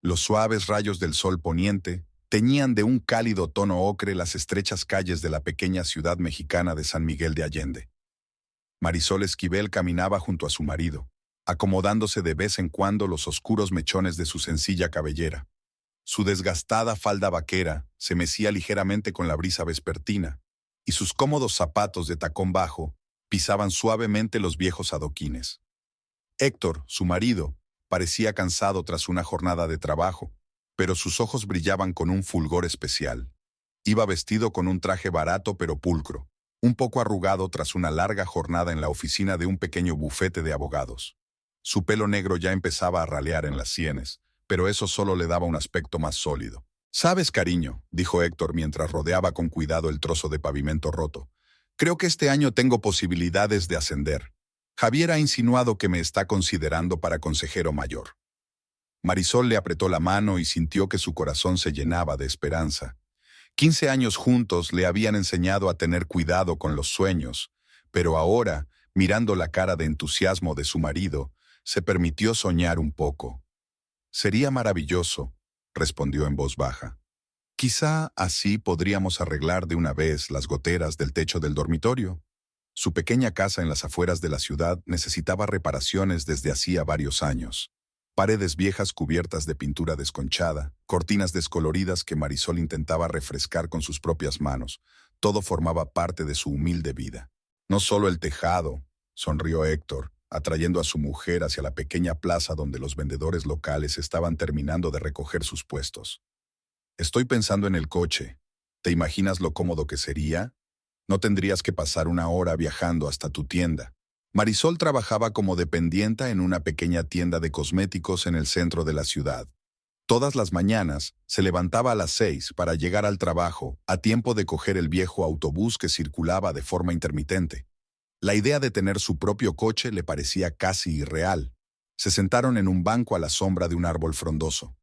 Los suaves rayos del sol poniente teñían de un cálido tono ocre las estrechas calles de la pequeña ciudad mexicana de San Miguel de Allende. Marisol Esquivel caminaba junto a su marido, acomodándose de vez en cuando los oscuros mechones de su sencilla cabellera. Su desgastada falda vaquera se mecía ligeramente con la brisa vespertina, y sus cómodos zapatos de tacón bajo pisaban suavemente los viejos adoquines. Héctor, su marido, parecía cansado tras una jornada de trabajo, pero sus ojos brillaban con un fulgor especial. Iba vestido con un traje barato pero pulcro, un poco arrugado tras una larga jornada en la oficina de un pequeño bufete de abogados. Su pelo negro ya empezaba a ralear en las sienes, pero eso solo le daba un aspecto más sólido. «Sabes, cariño», dijo Héctor mientras rodeaba con cuidado el trozo de pavimento roto, «creo que este año tengo posibilidades de ascender. Javier ha insinuado que me está considerando para consejero mayor». Marisol le apretó la mano y sintió que su corazón se llenaba de esperanza. 15 años juntos le habían enseñado a tener cuidado con los sueños, pero ahora, mirando la cara de entusiasmo de su marido, se permitió soñar un poco. «Sería maravilloso», respondió en voz baja. «Quizá así podríamos arreglar de una vez las goteras del techo del dormitorio». Su pequeña casa en las afueras de la ciudad necesitaba reparaciones desde hacía varios años. Paredes viejas cubiertas de pintura desconchada, cortinas descoloridas que Marisol intentaba refrescar con sus propias manos. Todo formaba parte de su humilde vida. «No solo el tejado», sonrió Héctor, atrayendo a su mujer hacia la pequeña plaza donde los vendedores locales estaban terminando de recoger sus puestos. «Estoy pensando en el coche. ¿Te imaginas lo cómodo que sería? No tendrías que pasar una hora viajando hasta tu tienda». Marisol trabajaba como dependienta en una pequeña tienda de cosméticos en el centro de la ciudad. Todas las mañanas se levantaba a las 6 para llegar al trabajo, a tiempo de coger el viejo autobús que circulaba de forma intermitente. La idea de tener su propio coche le parecía casi irreal. Se sentaron en un banco a la sombra de un árbol frondoso.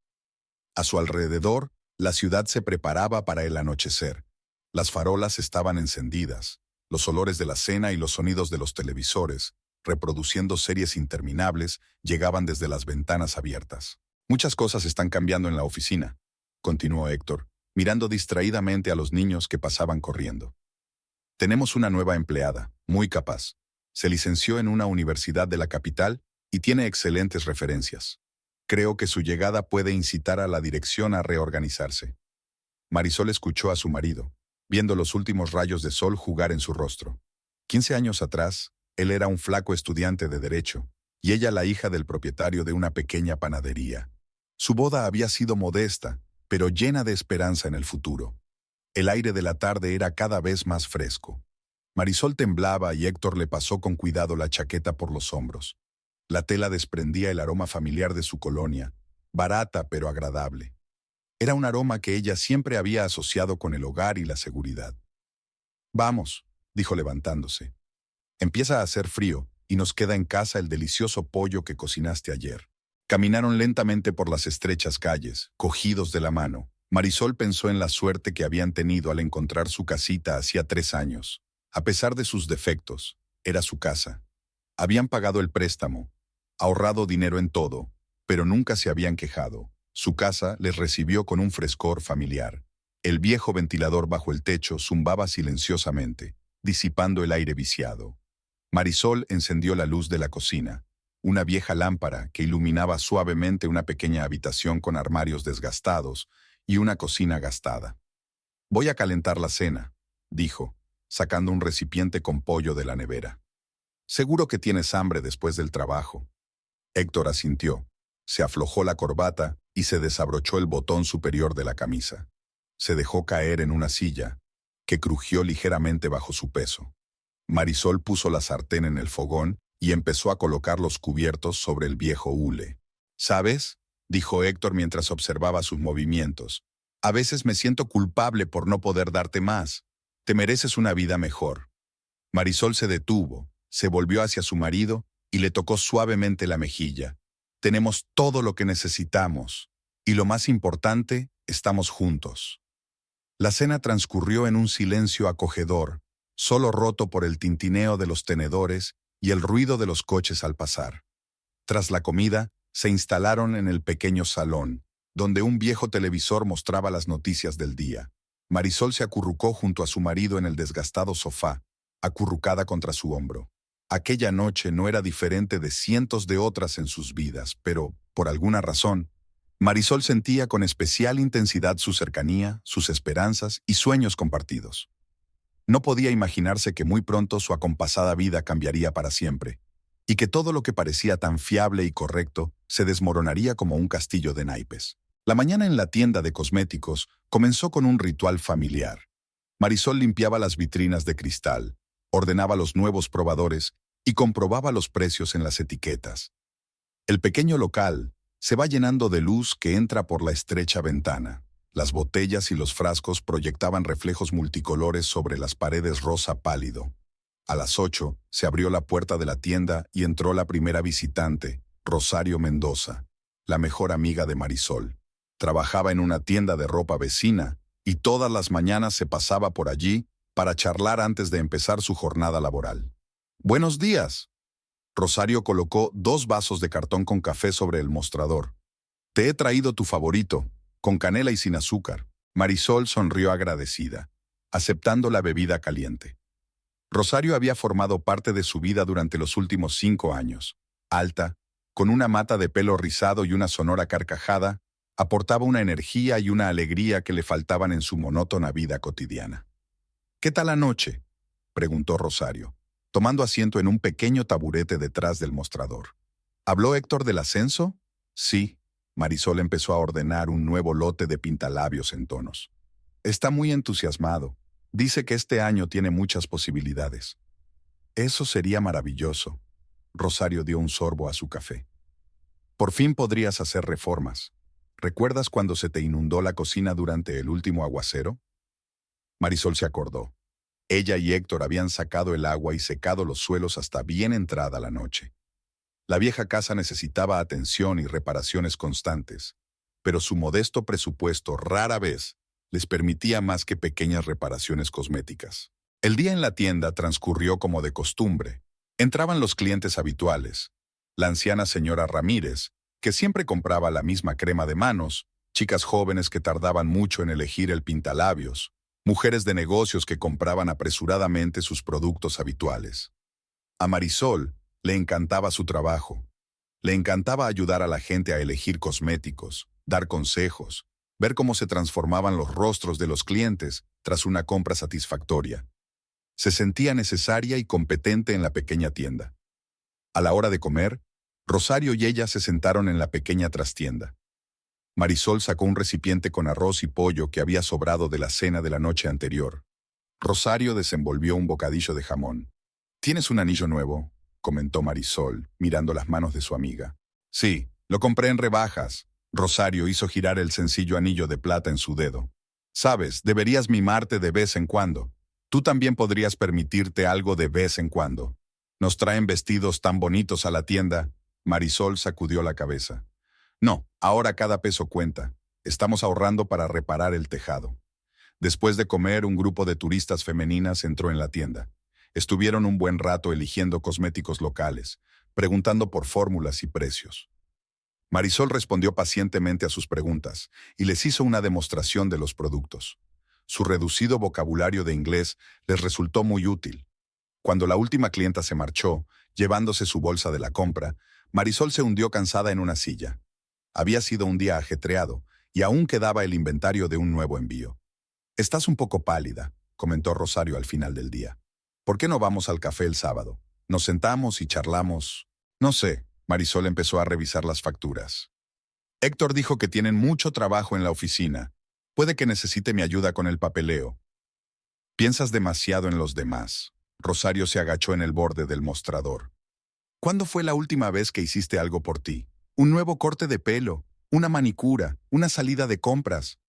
A su alrededor, la ciudad se preparaba para el anochecer. Las farolas estaban encendidas. Los olores de la cena y los sonidos de los televisores, reproduciendo series interminables, llegaban desde las ventanas abiertas. «Muchas cosas están cambiando en la oficina», continuó Héctor, mirando distraídamente a los niños que pasaban corriendo. «Tenemos una nueva empleada, muy capaz. Se licenció en una universidad de la capital y tiene excelentes referencias. Creo que su llegada puede incitar a la dirección a reorganizarse». Marisol escuchó a su marido, viendo los últimos rayos de sol jugar en su rostro. 15 años atrás, él era un flaco estudiante de Derecho, y ella la hija del propietario de una pequeña panadería. Su boda había sido modesta, pero llena de esperanza en el futuro. El aire de la tarde era cada vez más fresco. Marisol temblaba y Héctor le pasó con cuidado la chaqueta por los hombros. La tela desprendía el aroma familiar de su colonia, barata pero agradable. Era un aroma que ella siempre había asociado con el hogar y la seguridad. «Vamos», dijo levantándose. «Empieza a hacer frío y nos queda en casa el delicioso pollo que cocinaste ayer». Caminaron lentamente por las estrechas calles, cogidos de la mano. Marisol pensó en la suerte que habían tenido al encontrar su casita hacía 3 años. A pesar de sus defectos, era su casa. Habían pagado el préstamo, ahorrado dinero en todo, pero nunca se habían quejado. Su casa les recibió con un frescor familiar. El viejo ventilador bajo el techo zumbaba silenciosamente, disipando el aire viciado. Marisol encendió la luz de la cocina, una vieja lámpara que iluminaba suavemente una pequeña habitación con armarios desgastados y una cocina gastada. «Voy a calentar la cena», dijo, sacando un recipiente con pollo de la nevera. «Seguro que tienes hambre después del trabajo». Héctor asintió. Se aflojó la corbata y se desabrochó el botón superior de la camisa. Se dejó caer en una silla, que crujió ligeramente bajo su peso. Marisol puso la sartén en el fogón y empezó a colocar los cubiertos sobre el viejo hule. «¿Sabes?», dijo Héctor mientras observaba sus movimientos. «A veces me siento culpable por no poder darte más. Te mereces una vida mejor». Marisol se detuvo, se volvió hacia su marido y le tocó suavemente la mejilla. «Tenemos todo lo que necesitamos, y lo más importante, estamos juntos». La cena transcurrió en un silencio acogedor, solo roto por el tintineo de los tenedores y el ruido de los coches al pasar. Tras la comida, se instalaron en el pequeño salón, donde un viejo televisor mostraba las noticias del día. Marisol se acurrucó junto a su marido en el desgastado sofá, acurrucada contra su hombro. Aquella noche no era diferente de cientos de otras en sus vidas, pero, por alguna razón, Marisol sentía con especial intensidad su cercanía, sus esperanzas y sueños compartidos. No podía imaginarse que muy pronto su acompasada vida cambiaría para siempre, y que todo lo que parecía tan fiable y correcto se desmoronaría como un castillo de naipes. La mañana en la tienda de cosméticos comenzó con un ritual familiar. Marisol limpiaba las vitrinas de cristal, ordenaba los nuevos probadores y comprobaba los precios en las etiquetas. El pequeño local se va llenando de luz que entra por la estrecha ventana. Las botellas y los frascos proyectaban reflejos multicolores sobre las paredes rosa pálido. A las 8 se abrió la puerta de la tienda y entró la primera visitante, Rosario Mendoza, la mejor amiga de Marisol. Trabajaba en una tienda de ropa vecina y todas las mañanas se pasaba por allí para charlar antes de empezar su jornada laboral. «Buenos días». Rosario colocó 2 vasos de cartón con café sobre el mostrador. «Te he traído tu favorito, con canela y sin azúcar». Marisol sonrió agradecida, aceptando la bebida caliente. Rosario había formado parte de su vida durante los últimos 5 años. Alta, con una mata de pelo rizado y una sonora carcajada, aportaba una energía y una alegría que le faltaban en su monótona vida cotidiana. «¿Qué tal anoche?», preguntó Rosario, tomando asiento en un pequeño taburete detrás del mostrador. «¿Habló Héctor del ascenso?». «Sí». Marisol empezó a ordenar un nuevo lote de pintalabios en tonos. «Está muy entusiasmado. Dice que este año tiene muchas posibilidades». «Eso sería maravilloso». Rosario dio un sorbo a su café. «Por fin podrías hacer reformas. ¿Recuerdas cuando se te inundó la cocina durante el último aguacero?». Marisol se acordó. Ella y Héctor habían sacado el agua y secado los suelos hasta bien entrada la noche. La vieja casa necesitaba atención y reparaciones constantes, pero su modesto presupuesto rara vez les permitía más que pequeñas reparaciones cosméticas. El día en la tienda transcurrió como de costumbre. Entraban los clientes habituales. La anciana señora Ramírez, que siempre compraba la misma crema de manos, chicas jóvenes que tardaban mucho en elegir el pintalabios, mujeres de negocios que compraban apresuradamente sus productos habituales. A Marisol le encantaba su trabajo. Le encantaba ayudar a la gente a elegir cosméticos, dar consejos, ver cómo se transformaban los rostros de los clientes tras una compra satisfactoria. Se sentía necesaria y competente en la pequeña tienda. A la hora de comer, Rosario y ella se sentaron en la pequeña trastienda. Marisol sacó un recipiente con arroz y pollo que había sobrado de la cena de la noche anterior. Rosario desenvolvió un bocadillo de jamón. «¿Tienes un anillo nuevo?», comentó Marisol, mirando las manos de su amiga. «Sí, lo compré en rebajas». Rosario hizo girar el sencillo anillo de plata en su dedo. «Sabes, deberías mimarte de vez en cuando. Tú también podrías permitirte algo de vez en cuando. Nos traen vestidos tan bonitos a la tienda». Marisol sacudió la cabeza. «No, ahora cada peso cuenta. Estamos ahorrando para reparar el tejado». Después de comer, un grupo de turistas femeninas entró en la tienda. Estuvieron un buen rato eligiendo cosméticos locales, preguntando por fórmulas y precios. Marisol respondió pacientemente a sus preguntas y les hizo una demostración de los productos. Su reducido vocabulario de inglés les resultó muy útil. Cuando la última clienta se marchó, llevándose su bolsa de la compra, Marisol se hundió cansada en una silla. Había sido un día ajetreado y aún quedaba el inventario de un nuevo envío. «Estás un poco pálida», comentó Rosario al final del día. «¿Por qué no vamos al café el sábado? Nos sentamos y charlamos». «No sé». Marisol empezó a revisar las facturas. «Héctor dijo que tienen mucho trabajo en la oficina. Puede que necesite mi ayuda con el papeleo». «Piensas demasiado en los demás». Rosario se agachó en el borde del mostrador. «¿Cuándo fue la última vez que hiciste algo por ti? Un nuevo corte de pelo, una manicura, una salida de compras».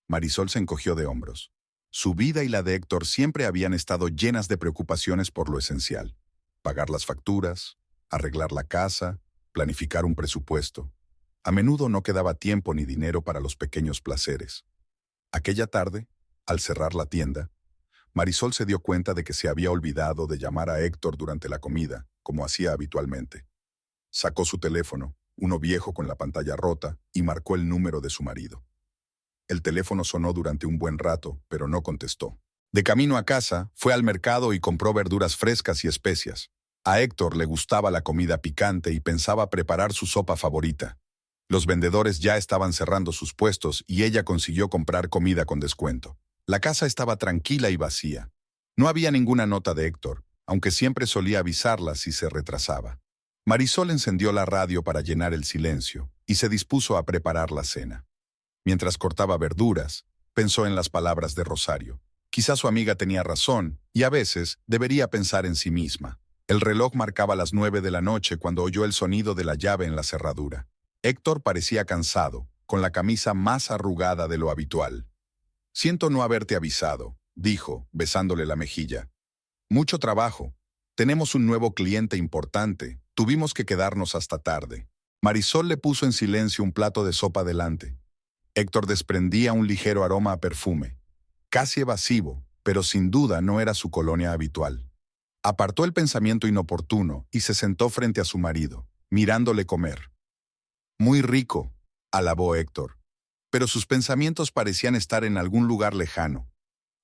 Marisol se encogió de hombros. Su vida y la de Héctor siempre habían estado llenas de preocupaciones por lo esencial. Pagar las facturas, arreglar la casa, planificar un presupuesto. A menudo no quedaba tiempo ni dinero para los pequeños placeres. Aquella tarde, al cerrar la tienda, Marisol se dio cuenta de que se había olvidado de llamar a Héctor durante la comida, como hacía habitualmente. Sacó su teléfono uno viejo con la pantalla rota, y marcó el número de su marido. El teléfono sonó durante un buen rato, pero no contestó. De camino a casa, fue al mercado y compró verduras frescas y especias. A Héctor le gustaba la comida picante y pensaba preparar su sopa favorita. Los vendedores ya estaban cerrando sus puestos y ella consiguió comprar comida con descuento. La casa estaba tranquila y vacía. No había ninguna nota de Héctor, aunque siempre solía avisarla si se retrasaba. Marisol encendió la radio para llenar el silencio y se dispuso a preparar la cena. Mientras cortaba verduras, pensó en las palabras de Rosario. Quizá su amiga tenía razón y a veces debería pensar en sí misma. El reloj marcaba las 9 de la noche cuando oyó el sonido de la llave en la cerradura. Héctor parecía cansado, con la camisa más arrugada de lo habitual. «Siento no haberte avisado», dijo, besándole la mejilla. «Mucho trabajo. Tenemos un nuevo cliente importante. Tuvimos que quedarnos hasta tarde». Marisol le puso en silencio un plato de sopa delante. Héctor desprendía un ligero aroma a perfume. Casi evasivo, pero sin duda no era su colonia habitual. Apartó el pensamiento inoportuno y se sentó frente a su marido, mirándole comer. «Muy rico», alabó Héctor, pero sus pensamientos parecían estar en algún lugar lejano.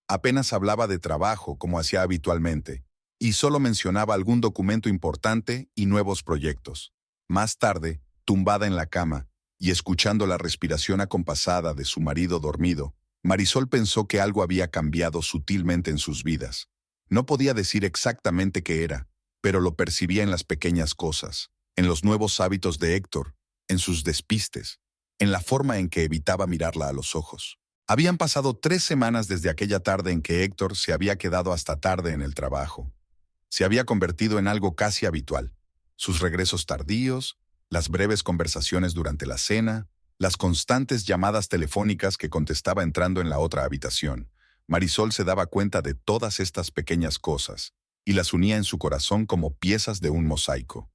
Apenas hablaba de trabajo como hacía habitualmente, y solo mencionaba algún documento importante y nuevos proyectos. Más tarde, tumbada en la cama y escuchando la respiración acompasada de su marido dormido, Marisol pensó que algo había cambiado sutilmente en sus vidas. No podía decir exactamente qué era, pero lo percibía en las pequeñas cosas, en los nuevos hábitos de Héctor, en sus despistes, en la forma en que evitaba mirarla a los ojos. Habían pasado 3 semanas desde aquella tarde en que Héctor se había quedado hasta tarde en el trabajo. Se había convertido en algo casi habitual. Sus regresos tardíos, las breves conversaciones durante la cena, las constantes llamadas telefónicas que contestaba entrando en la otra habitación. Marisol se daba cuenta de todas estas pequeñas cosas y las unía en su corazón como piezas de un mosaico.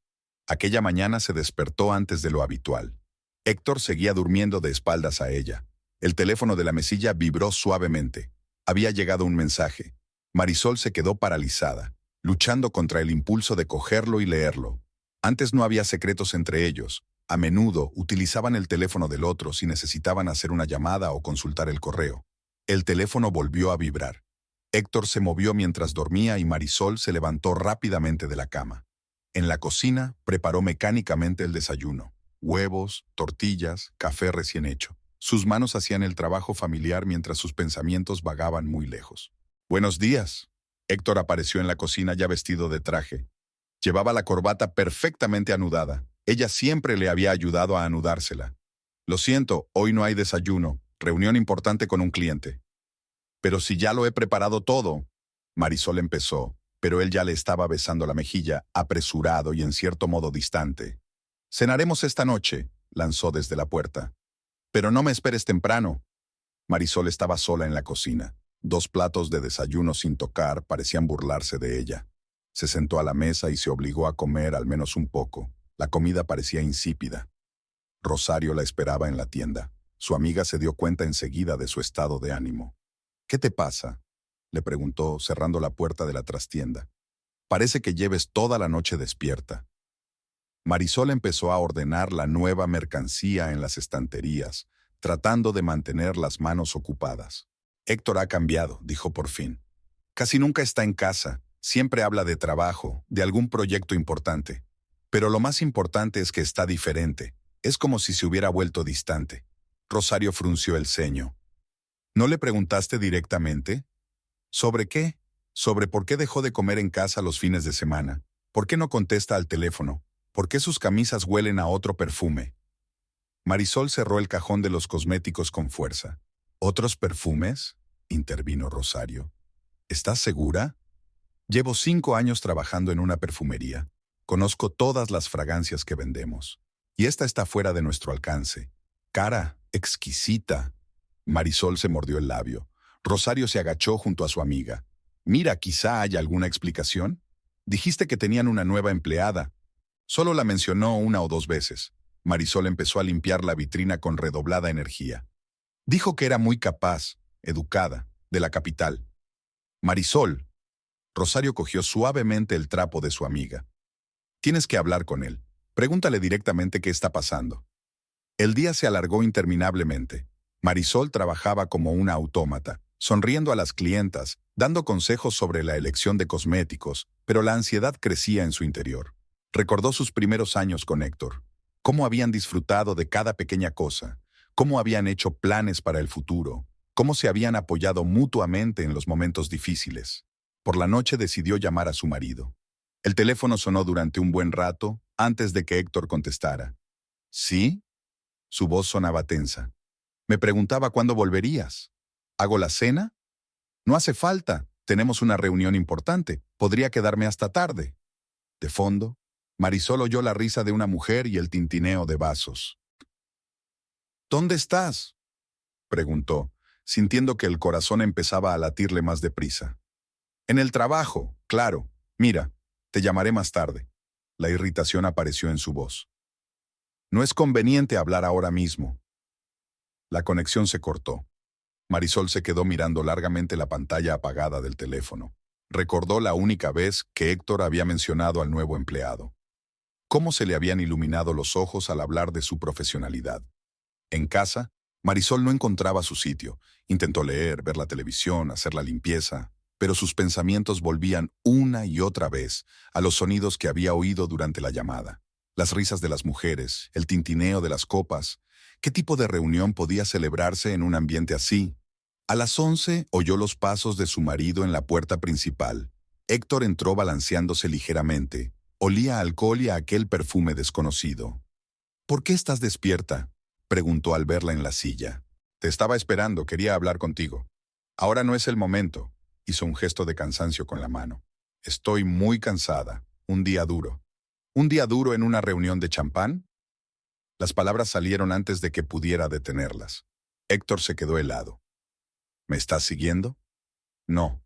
Aquella mañana se despertó antes de lo habitual. Héctor seguía durmiendo de espaldas a ella. El teléfono de la mesilla vibró suavemente. Había llegado un mensaje. Marisol se quedó paralizada, luchando contra el impulso de cogerlo y leerlo. Antes no había secretos entre ellos. A menudo utilizaban el teléfono del otro si necesitaban hacer una llamada o consultar el correo. El teléfono volvió a vibrar. Héctor se movió mientras dormía y Marisol se levantó rápidamente de la cama. En la cocina preparó mecánicamente el desayuno. Huevos, tortillas, café recién hecho. Sus manos hacían el trabajo familiar mientras sus pensamientos vagaban muy lejos. «Buenos días». Héctor apareció en la cocina ya vestido de traje. Llevaba la corbata perfectamente anudada. Ella siempre le había ayudado a anudársela. «Lo siento, hoy no hay desayuno. Reunión importante con un cliente». «Pero si ya lo he preparado todo». Marisol empezó, pero él ya le estaba besando la mejilla, apresurado y en cierto modo distante. «Cenaremos esta noche», lanzó desde la puerta. «Pero no me esperes temprano». Marisol estaba sola en la cocina. 2 platos de desayuno sin tocar parecían burlarse de ella. Se sentó a la mesa y se obligó a comer al menos un poco. La comida parecía insípida. Rosario la esperaba en la tienda. Su amiga se dio cuenta enseguida de su estado de ánimo. «¿Qué te pasa?», le preguntó, cerrando la puerta de la trastienda. «Parece que lleves toda la noche despierta». Marisol empezó a ordenar la nueva mercancía en las estanterías, tratando de mantener las manos ocupadas. «Héctor ha cambiado», dijo por fin. «Casi nunca está en casa. Siempre habla de trabajo, de algún proyecto importante. Pero lo más importante es que está diferente. Es como si se hubiera vuelto distante». Rosario frunció el ceño. «¿No le preguntaste directamente? ¿Sobre qué? ¿Sobre por qué dejó de comer en casa los fines de semana? ¿Por qué no contesta al teléfono? ¿Por qué sus camisas huelen a otro perfume?» Marisol cerró el cajón de los cosméticos con fuerza. «¿Otros perfumes?», intervino Rosario. «¿Estás segura? Llevo 5 años trabajando en una perfumería. Conozco todas las fragancias que vendemos. Y esta está fuera de nuestro alcance. Cara, exquisita». Marisol se mordió el labio. Rosario se agachó junto a su amiga. «Mira, quizá haya alguna explicación. Dijiste que tenían una nueva empleada. Solo la mencionó 1 o 2 veces». Marisol empezó a limpiar la vitrina con redoblada energía. «Dijo que era muy capaz, educada, de la capital». «Marisol». Rosario cogió suavemente el trapo de su amiga. «Tienes que hablar con él. Pregúntale directamente qué está pasando. El día se alargó interminablemente. Marisol trabajaba como una autómata, sonriendo a las clientas, dando consejos sobre la elección de cosméticos, pero la ansiedad crecía en su interior. Recordó sus primeros años con Héctor, cómo habían disfrutado de cada pequeña cosa, cómo habían hecho planes para el futuro, cómo se habían apoyado mutuamente en los momentos difíciles. Por la noche decidió llamar a su marido. El teléfono sonó durante un buen rato antes de que Héctor contestara. ¿Sí? Su voz sonaba tensa. Me preguntaba cuándo volverías. ¿Hago la cena? No hace falta. Tenemos una reunión importante. Podría quedarme hasta tarde. De fondo, Marisol oyó la risa de una mujer y el tintineo de vasos. ¿Dónde estás?, preguntó, sintiendo que el corazón empezaba a latirle más deprisa. En el trabajo, claro. Mira, te llamaré más tarde. La irritación apareció en su voz. No es conveniente hablar ahora mismo. La conexión se cortó. Marisol se quedó mirando largamente la pantalla apagada del teléfono. Recordó la única vez que Héctor había mencionado al nuevo empleado. Cómo se le habían iluminado los ojos al hablar de su profesionalidad. En casa, Marisol no encontraba su sitio. Intentó leer, ver la televisión, hacer la limpieza, pero sus pensamientos volvían una y otra vez a los sonidos que había oído durante la llamada. Las risas de las mujeres, el tintineo de las copas. ¿Qué tipo de reunión podía celebrarse en un ambiente así? A las 11 oyó los pasos de su marido en la puerta principal. Héctor entró balanceándose ligeramente. Olía a alcohol y a aquel perfume desconocido. ¿Por qué estás despierta?, preguntó al verla en la silla. Te estaba esperando, quería hablar contigo. Ahora no es el momento. Hizo un gesto de cansancio con la mano. Estoy muy cansada. Un día duro. ¿Un día duro en una reunión de champán? Las palabras salieron antes de que pudiera detenerlas. Héctor se quedó helado. ¿Me estás siguiendo? No.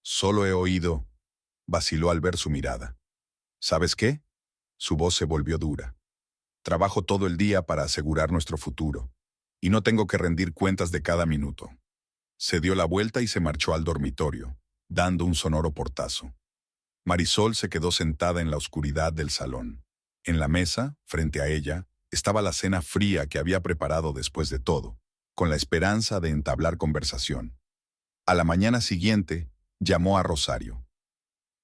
Solo he oído. Vaciló al ver su mirada. ¿Sabes qué? Su voz se volvió dura. Trabajo todo el día para asegurar nuestro futuro, y no tengo que rendir cuentas de cada minuto. Se dio la vuelta y se marchó al dormitorio, dando un sonoro portazo. Marisol se quedó sentada en la oscuridad del salón. En la mesa, frente a ella, estaba la cena fría que había preparado después de todo, con la esperanza de entablar conversación. A la mañana siguiente, llamó a Rosario.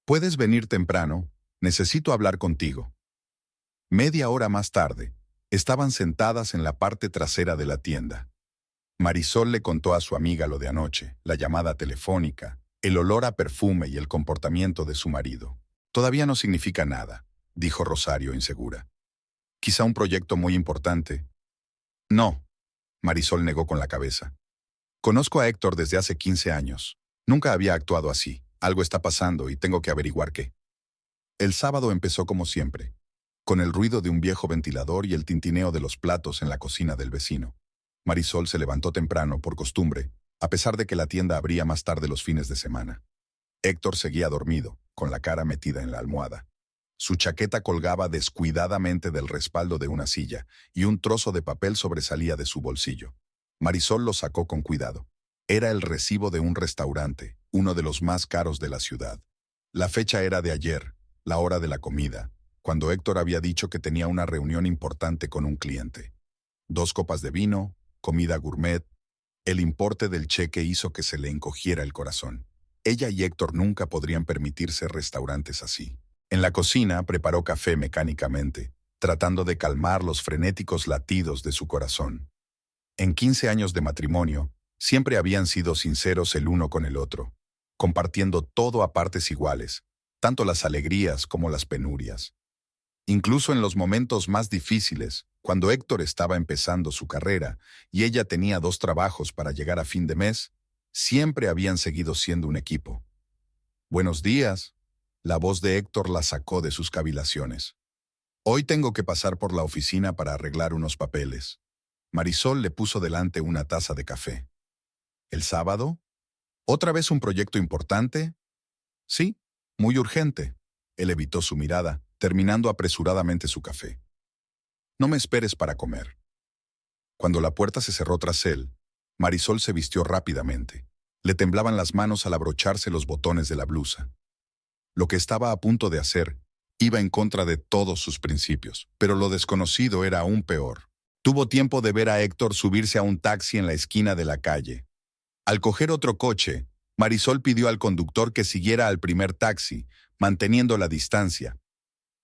«¿Puedes venir temprano? Necesito hablar contigo». Media hora más tarde, estaban sentadas en la parte trasera de la tienda. Marisol le contó a su amiga lo de anoche, la llamada telefónica, el olor a perfume y el comportamiento de su marido. «Todavía no significa nada», dijo Rosario insegura. «Quizá un proyecto muy importante». «No», Marisol negó con la cabeza. «Conozco a Héctor desde hace 15 años. Nunca había actuado así. Algo está pasando y tengo que averiguar qué». El sábado empezó como siempre, con el ruido de un viejo ventilador y el tintineo de los platos en la cocina del vecino. Marisol se levantó temprano, por costumbre, a pesar de que la tienda abría más tarde los fines de semana. Héctor seguía dormido, con la cara metida en la almohada. Su chaqueta colgaba descuidadamente del respaldo de una silla y un trozo de papel sobresalía de su bolsillo. Marisol lo sacó con cuidado. Era el recibo de un restaurante, uno de los más caros de la ciudad. La fecha era de ayer, la hora de la comida, cuando Héctor había dicho que tenía una reunión importante con un cliente. 2 copas de vino, comida gourmet. El importe del cheque hizo que se le encogiera el corazón. Ella y Héctor nunca podrían permitirse restaurantes así. En la cocina preparó café mecánicamente, tratando de calmar los frenéticos latidos de su corazón. En 15 años de matrimonio, siempre habían sido sinceros el uno con el otro, compartiendo todo a partes iguales, tanto las alegrías como las penurias. Incluso en los momentos más difíciles, cuando Héctor estaba empezando su carrera y ella tenía 2 trabajos para llegar a fin de mes, siempre habían seguido siendo un equipo. «Buenos días», la voz de Héctor la sacó de sus cavilaciones. «Hoy tengo que pasar por la oficina para arreglar unos papeles». Marisol le puso delante una taza de café. «¿El sábado? ¿Otra vez un proyecto importante?» «Sí, muy urgente». Él evitó su mirada, terminando apresuradamente su café. «No me esperes para comer». Cuando la puerta se cerró tras él, Marisol se vistió rápidamente. Le temblaban las manos al abrocharse los botones de la blusa. Lo que estaba a punto de hacer Iba en contra de todos sus principios, pero lo desconocido era aún peor. Tuvo tiempo de ver a Héctor subirse a un taxi en la esquina de la calle. Al coger otro coche, Marisol pidió al conductor que siguiera al primer taxi, manteniendo la distancia.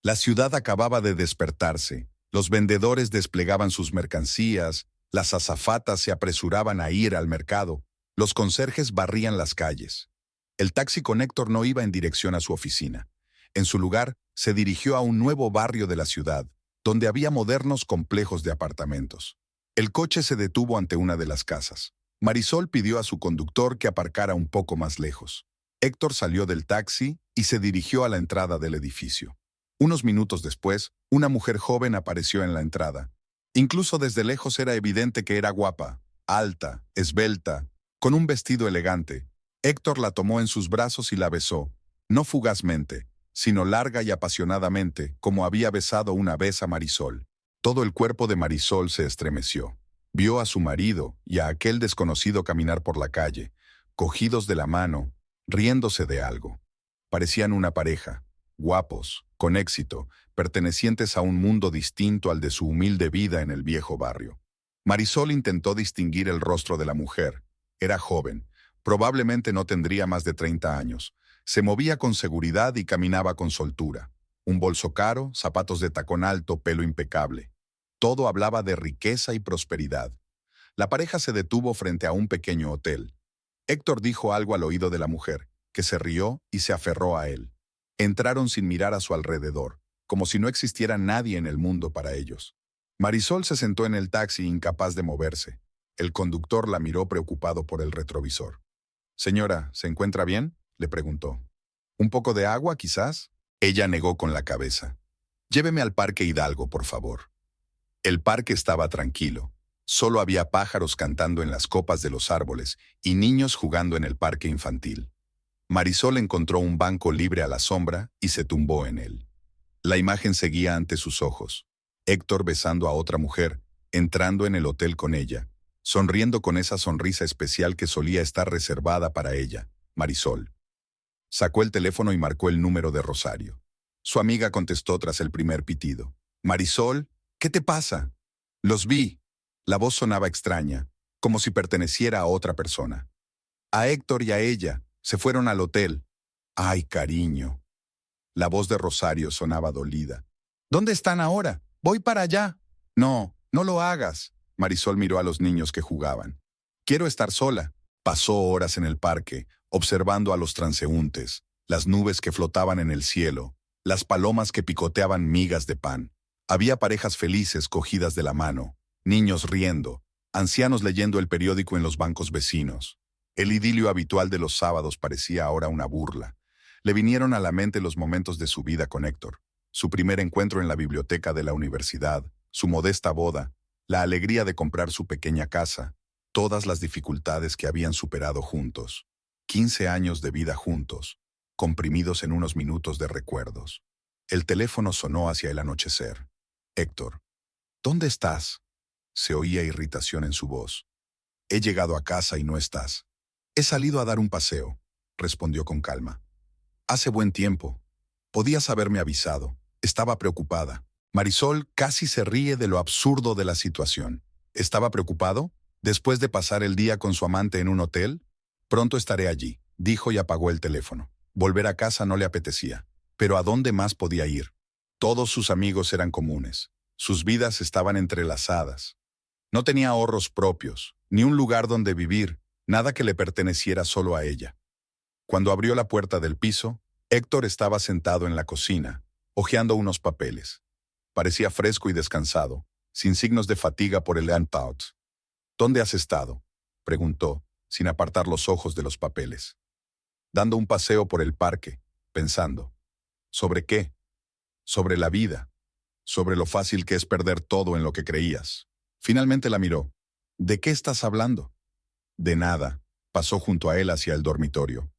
La ciudad acababa de despertarse. Los vendedores desplegaban sus mercancías, las azafatas se apresuraban a ir al mercado, los conserjes barrían las calles. El taxi con Héctor no iba en dirección a su oficina. En su lugar, se dirigió a un nuevo barrio de la ciudad, donde había modernos complejos de apartamentos. El coche se detuvo ante una de las casas. Marisol pidió a su conductor que aparcara un poco más lejos. Héctor salió del taxi y se dirigió a la entrada del edificio. Unos minutos después, una mujer joven apareció en la entrada. Incluso desde lejos era evidente que era guapa, alta, esbelta, con un vestido elegante. Héctor la tomó en sus brazos y la besó, no fugazmente, sino larga y apasionadamente, como había besado una vez a Marisol. Todo el cuerpo de Marisol se estremeció. Vio a su marido y a aquel desconocido caminar por la calle, cogidos de la mano, riéndose de algo. Parecían una pareja, guapos, con éxito, pertenecientes a un mundo distinto al de su humilde vida en el viejo barrio. Marisol intentó distinguir el rostro de la mujer. Era joven, probablemente no tendría más de 30 años. Se movía con seguridad y caminaba con soltura. Un bolso caro, zapatos de tacón alto, pelo impecable. Todo hablaba de riqueza y prosperidad. La pareja se detuvo frente a un pequeño hotel. Héctor dijo algo al oído de la mujer, que se rió y se aferró a él. Entraron sin mirar a su alrededor, como si no existiera nadie en el mundo para ellos. Marisol se sentó en el taxi incapaz de moverse. El conductor la miró preocupado por el retrovisor. «Señora, ¿se encuentra bien?», le preguntó. «¿Un poco de agua, quizás?». Ella negó con la cabeza. «Lléveme al Parque Hidalgo, por favor». El parque estaba tranquilo. Solo había pájaros cantando en las copas de los árboles y niños jugando en el parque infantil. Marisol encontró un banco libre a la sombra y se tumbó en él. La imagen seguía ante sus ojos. Héctor besando a otra mujer, entrando en el hotel con ella, sonriendo con esa sonrisa especial que solía estar reservada para ella, Marisol. Sacó el teléfono y marcó el número de Rosario. Su amiga contestó tras el primer pitido. «Marisol, ¿qué te pasa?». «Los vi». La voz sonaba extraña, como si perteneciera a otra persona. «A Héctor y a ella. Se fueron al hotel». «Ay, cariño». La voz de Rosario sonaba dolida. «¿Dónde están ahora? Voy para allá». «No, no lo hagas». Marisol miró a los niños que jugaban. «Quiero estar sola». Pasó horas en el parque, observando a los transeúntes, las nubes que flotaban en el cielo, las palomas que picoteaban migas de pan. Había parejas felices cogidas de la mano, niños riendo, ancianos leyendo el periódico en los bancos vecinos. El idilio habitual de los sábados parecía ahora una burla. Le vinieron a la mente los momentos de su vida con Héctor, su primer encuentro en la biblioteca de la universidad, su modesta boda, la alegría de comprar su pequeña casa, todas las dificultades que habían superado juntos. 15 años de vida juntos, comprimidos en unos minutos de recuerdos. El teléfono sonó hacia el anochecer. «Héctor, ¿dónde estás?». Se oía irritación en su voz. «He llegado a casa y no estás». «He salido a dar un paseo», respondió con calma. «Hace buen tiempo. Podías haberme avisado. Estaba preocupada». Marisol casi se ríe de lo absurdo de la situación. ¿Estaba preocupado? ¿Después de pasar el día con su amante en un hotel? «Pronto estaré allí», dijo y apagó el teléfono. Volver a casa no le apetecía. Pero ¿a dónde más podía ir? Todos sus amigos eran comunes. Sus vidas estaban entrelazadas. No tenía ahorros propios, ni un lugar donde vivir, nada que le perteneciera solo a ella. Cuando abrió la puerta del piso, Héctor estaba sentado en la cocina, hojeando unos papeles. Parecía fresco y descansado, sin signos de fatiga por el hangout. «¿Dónde has estado?», preguntó, sin apartar los ojos de los papeles. «Dando un paseo por el parque, pensando». «¿Sobre qué?». «Sobre la vida. Sobre lo fácil que es perder todo en lo que creías». Finalmente la miró. «¿De qué estás hablando?». «De nada». Pasó junto a él hacia el dormitorio.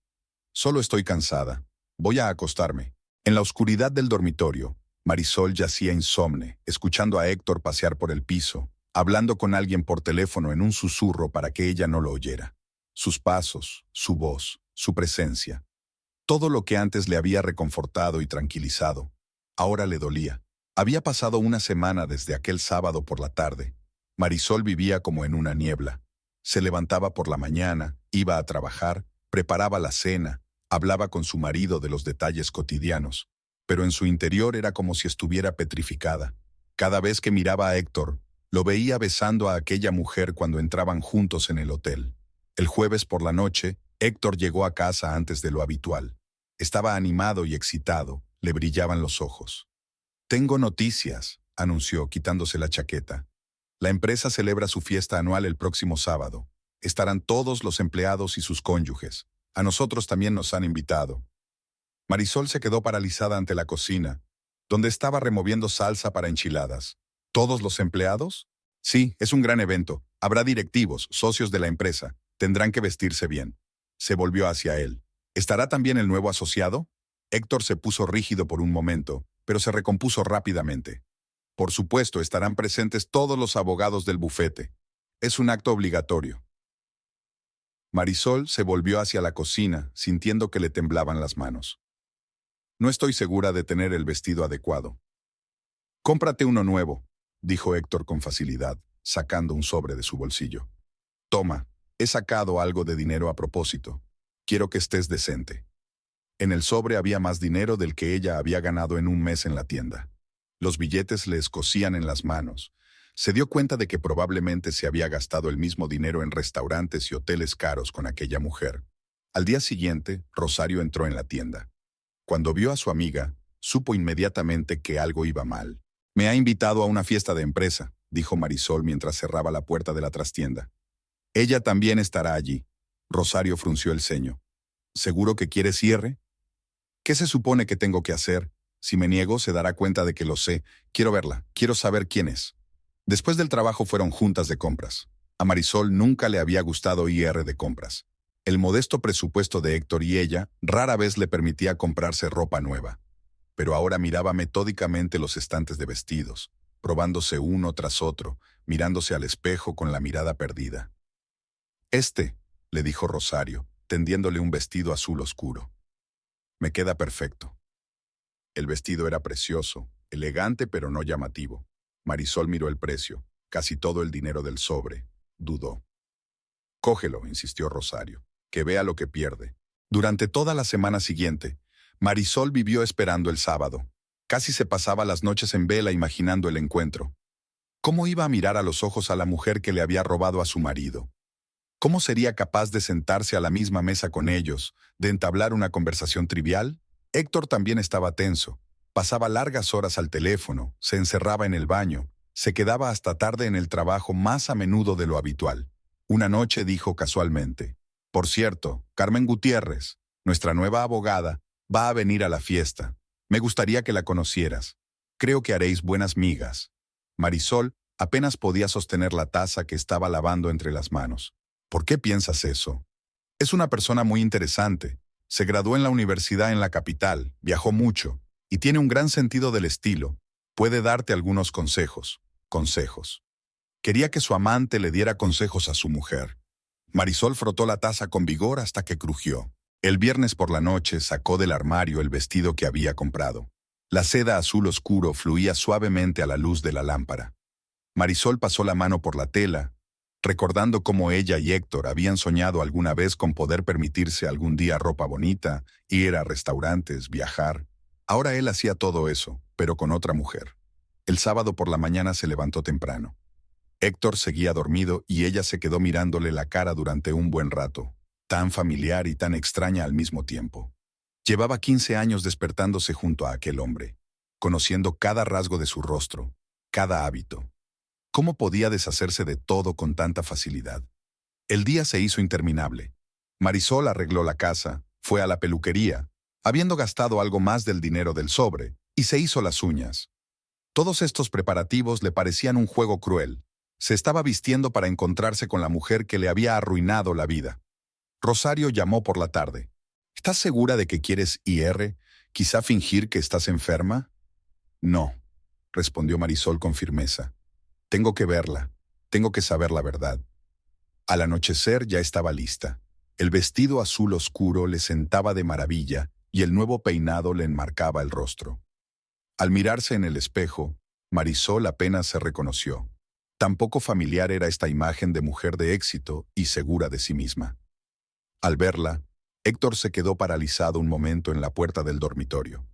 «Solo estoy cansada. Voy a acostarme». En la oscuridad del dormitorio, Marisol yacía insomne, escuchando a Héctor pasear por el piso, hablando con alguien por teléfono en un susurro para que ella no lo oyera. Sus pasos, su voz, su presencia. Todo lo que antes le había reconfortado y tranquilizado. Ahora le dolía. Había pasado una semana desde aquel sábado por la tarde. Marisol vivía como en una niebla. Se levantaba por la mañana, iba a trabajar, preparaba la cena, hablaba con su marido de los detalles cotidianos, pero en su interior era como si estuviera petrificada. Cada vez que miraba a Héctor, lo veía besando a aquella mujer cuando entraban juntos en el hotel. El jueves por la noche, Héctor llegó a casa antes de lo habitual. Estaba animado y excitado, le brillaban los ojos. «Tengo noticias», anunció, quitándose la chaqueta. «La empresa celebra su fiesta anual el próximo sábado. Estarán todos los empleados y sus cónyuges. A nosotros también nos han invitado». Marisol se quedó paralizada ante la cocina, donde estaba removiendo salsa para enchiladas. ¿Todos los empleados? Sí, es un gran evento. Habrá directivos, socios de la empresa. Tendrán que vestirse bien. Se volvió hacia él. ¿Estará también el nuevo asociado? Héctor se puso rígido por un momento, pero se recompuso rápidamente. Por supuesto, estarán presentes todos los abogados del bufete. Es un acto obligatorio. Marisol se volvió hacia la cocina, sintiendo que le temblaban las manos. No estoy segura de tener el vestido adecuado. Cómprate uno nuevo, dijo Héctor con facilidad, sacando un sobre de su bolsillo. Toma, he sacado algo de dinero a propósito. Quiero que estés decente. En el sobre había más dinero del que ella había ganado en un mes en la tienda. Los billetes le escocían en las manos. Se dio cuenta de que probablemente se había gastado el mismo dinero en restaurantes y hoteles caros con aquella mujer. Al día siguiente, Rosario entró en la tienda. Cuando vio a su amiga, supo inmediatamente que algo iba mal. «Me ha invitado a una fiesta de empresa», dijo Marisol mientras cerraba la puerta de la trastienda. «Ella también estará allí». Rosario frunció el ceño. «¿Seguro que quiere cierre?» «¿Qué se supone que tengo que hacer? Si me niego, se dará cuenta de que lo sé. Quiero verla, quiero saber quién es». Después del trabajo fueron juntas de compras. A Marisol nunca le había gustado ir de compras. El modesto presupuesto de Héctor y ella rara vez le permitía comprarse ropa nueva. Pero ahora miraba metódicamente los estantes de vestidos, probándose uno tras otro, mirándose al espejo con la mirada perdida. «Este», le dijo Rosario, tendiéndole un vestido azul oscuro. «Me queda perfecto». El vestido era precioso, elegante pero no llamativo. Marisol miró el precio, casi todo el dinero del sobre. Dudó. «Cógelo», insistió Rosario, «que vea lo que pierde». Durante toda la semana siguiente, Marisol vivió esperando el sábado. Casi se pasaba las noches en vela imaginando el encuentro. ¿Cómo iba a mirar a los ojos a la mujer que le había robado a su marido? ¿Cómo sería capaz de sentarse a la misma mesa con ellos, de entablar una conversación trivial? Héctor también estaba tenso. Pasaba largas horas al teléfono, se encerraba en el baño, se quedaba hasta tarde en el trabajo más a menudo de lo habitual. Una noche dijo casualmente: «Por cierto, Carmen Gutiérrez, nuestra nueva abogada, va a venir a la fiesta. Me gustaría que la conocieras. Creo que haréis buenas migas». Marisol apenas podía sostener la taza que estaba lavando entre las manos. «¿Por qué piensas eso?» «Es una persona muy interesante. Se graduó en la universidad en la capital, viajó mucho, y tiene un gran sentido del estilo. Puede darte algunos consejos». Consejos. Quería que su amante le diera consejos a su mujer. Marisol frotó la taza con vigor hasta que crujió. El viernes por la noche sacó del armario el vestido que había comprado. La seda azul oscuro fluía suavemente a la luz de la lámpara. Marisol pasó la mano por la tela, recordando cómo ella y Héctor habían soñado alguna vez con poder permitirse algún día ropa bonita, ir a restaurantes, viajar. Ahora él hacía todo eso, pero con otra mujer. El sábado por la mañana se levantó temprano. Héctor seguía dormido y ella se quedó mirándole la cara durante un buen rato, tan familiar y tan extraña al mismo tiempo. Llevaba 15 años despertándose junto a aquel hombre, conociendo cada rasgo de su rostro, cada hábito. ¿Cómo podía deshacerse de todo con tanta facilidad? El día se hizo interminable. Marisol arregló la casa, fue a la peluquería, habiendo gastado algo más del dinero del sobre, y se hizo las uñas. Todos estos preparativos le parecían un juego cruel. Se estaba vistiendo para encontrarse con la mujer que le había arruinado la vida. Rosario llamó por la tarde. «¿Estás segura de que quieres ir? ¿Quizá fingir que estás enferma?» «No», respondió Marisol con firmeza. «Tengo que verla. Tengo que saber la verdad». Al anochecer ya estaba lista. El vestido azul oscuro le sentaba de maravilla y el nuevo peinado le enmarcaba el rostro. Al mirarse en el espejo, Marisol apenas se reconoció. Tampoco familiar era esta imagen de mujer de éxito y segura de sí misma. Al verla, Héctor se quedó paralizado un momento en la puerta del dormitorio.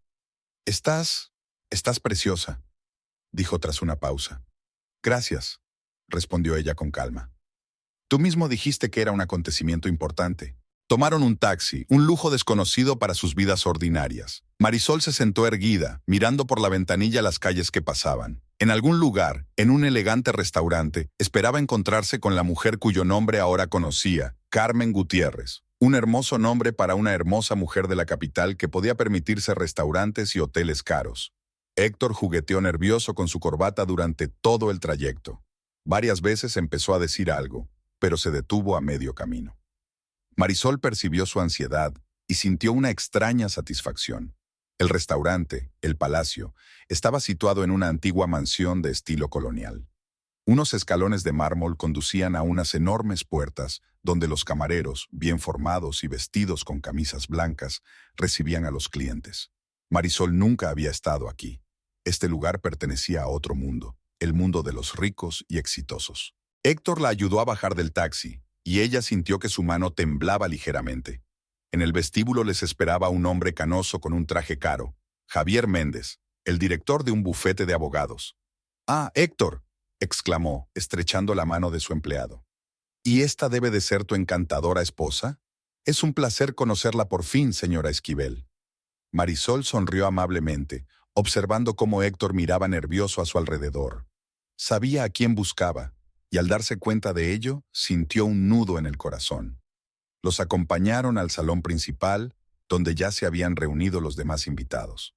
Estás preciosa, dijo tras una pausa. Gracias, respondió ella con calma. Tú mismo dijiste que era un acontecimiento importante. Tomaron un taxi, un lujo desconocido para sus vidas ordinarias. Marisol se sentó erguida, mirando por la ventanilla las calles que pasaban. En algún lugar, en un elegante restaurante, esperaba encontrarse con la mujer cuyo nombre ahora conocía, Carmen Gutiérrez. Un hermoso nombre para una hermosa mujer de la capital que podía permitirse restaurantes y hoteles caros. Héctor jugueteó nervioso con su corbata durante todo el trayecto. Varias veces empezó a decir algo, pero se detuvo a medio camino. Marisol percibió su ansiedad y sintió una extraña satisfacción. El restaurante, el palacio, estaba situado en una antigua mansión de estilo colonial. Unos escalones de mármol conducían a unas enormes puertas donde los camareros, bien formados y vestidos con camisas blancas, recibían a los clientes. Marisol nunca había estado aquí. Este lugar pertenecía a otro mundo, el mundo de los ricos y exitosos. Héctor la ayudó a bajar del taxi, y ella sintió que su mano temblaba ligeramente. En el vestíbulo les esperaba un hombre canoso con un traje caro, Javier Méndez, el director de un bufete de abogados. «Ah, Héctor», exclamó, estrechando la mano de su empleado. «¿Y esta debe de ser tu encantadora esposa? Es un placer conocerla por fin, señora Esquivel». Marisol sonrió amablemente, observando cómo Héctor miraba nervioso a su alrededor. Sabía a quién buscaba, y al darse cuenta de ello, sintió un nudo en el corazón. Los acompañaron al salón principal, donde ya se habían reunido los demás invitados.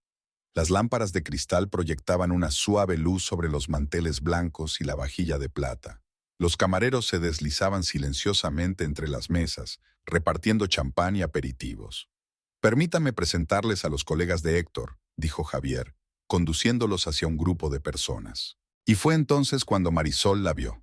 Las lámparas de cristal proyectaban una suave luz sobre los manteles blancos y la vajilla de plata. Los camareros se deslizaban silenciosamente entre las mesas, repartiendo champán y aperitivos. «Permítame presentarles a los colegas de Héctor», dijo Javier, conduciéndolos hacia un grupo de personas. Y fue entonces cuando Marisol la vio.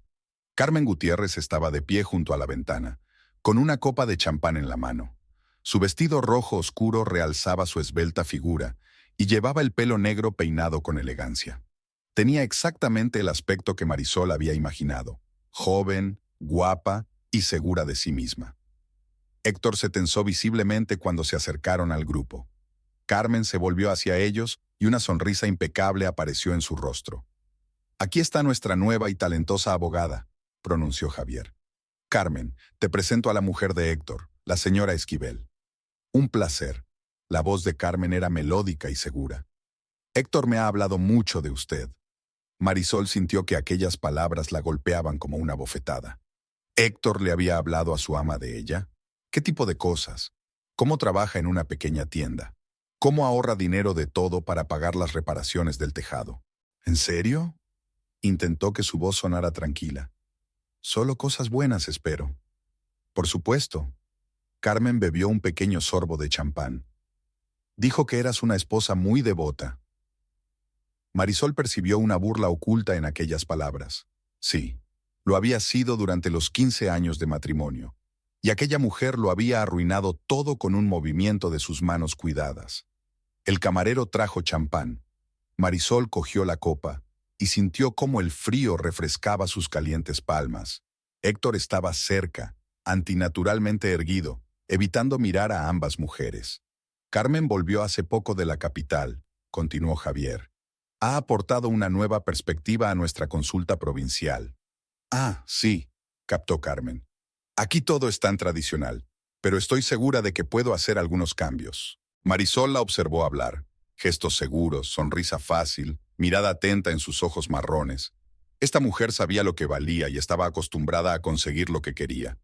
Carmen Gutiérrez estaba de pie junto a la ventana, con una copa de champán en la mano. Su vestido rojo oscuro realzaba su esbelta figura y llevaba el pelo negro peinado con elegancia. Tenía exactamente el aspecto que Marisol había imaginado, joven, guapa y segura de sí misma. Héctor se tensó visiblemente cuando se acercaron al grupo. Carmen se volvió hacia ellos y una sonrisa impecable apareció en su rostro. «Aquí está nuestra nueva y talentosa abogada», pronunció Javier. «Carmen, te presento a la mujer de Héctor, la señora Esquivel». «Un placer». La voz de Carmen era melódica y segura. «Héctor me ha hablado mucho de usted». Marisol sintió que aquellas palabras la golpeaban como una bofetada. ¿Héctor le había hablado a su ama de ella? ¿Qué tipo de cosas? ¿Cómo trabaja en una pequeña tienda? ¿Cómo ahorra dinero de todo para pagar las reparaciones del tejado? ¿En serio? Intentó que su voz sonara tranquila. «Solo cosas buenas, espero». «Por supuesto». Carmen bebió un pequeño sorbo de champán. «Dijo que eras una esposa muy devota». Marisol percibió una burla oculta en aquellas palabras. Sí, lo había sido durante los 15 años de matrimonio, y aquella mujer lo había arruinado todo con un movimiento de sus manos cuidadas. El camarero trajo champán. Marisol cogió la copa y sintió cómo el frío refrescaba sus calientes palmas. Héctor estaba cerca, antinaturalmente erguido, evitando mirar a ambas mujeres. «Carmen volvió hace poco de la capital», continuó Javier. «Ha aportado una nueva perspectiva a nuestra consulta provincial». «Ah, sí», captó Carmen. «Aquí todo es tan tradicional, pero estoy segura de que puedo hacer algunos cambios». Marisol la observó hablar. Gestos seguros, sonrisa fácil, mirada atenta en sus ojos marrones. Esta mujer sabía lo que valía y estaba acostumbrada a conseguir lo que quería.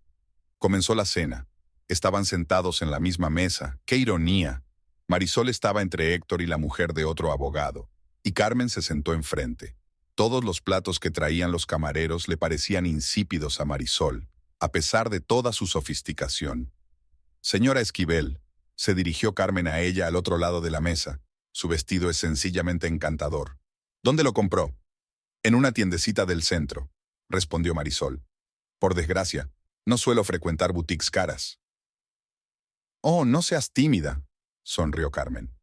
Comenzó la cena. Estaban sentados en la misma mesa. ¡Qué ironía! Marisol estaba entre Héctor y la mujer de otro abogado, y Carmen se sentó enfrente. Todos los platos que traían los camareros le parecían insípidos a Marisol, a pesar de toda su sofisticación. «Señora Esquivel», se dirigió Carmen a ella al otro lado de la mesa. Su vestido es sencillamente encantador. «¿Dónde lo compró?» «En una tiendecita del centro», respondió Marisol. «Por desgracia, no suelo frecuentar boutiques caras». «Oh, no seas tímida», sonrió Carmen.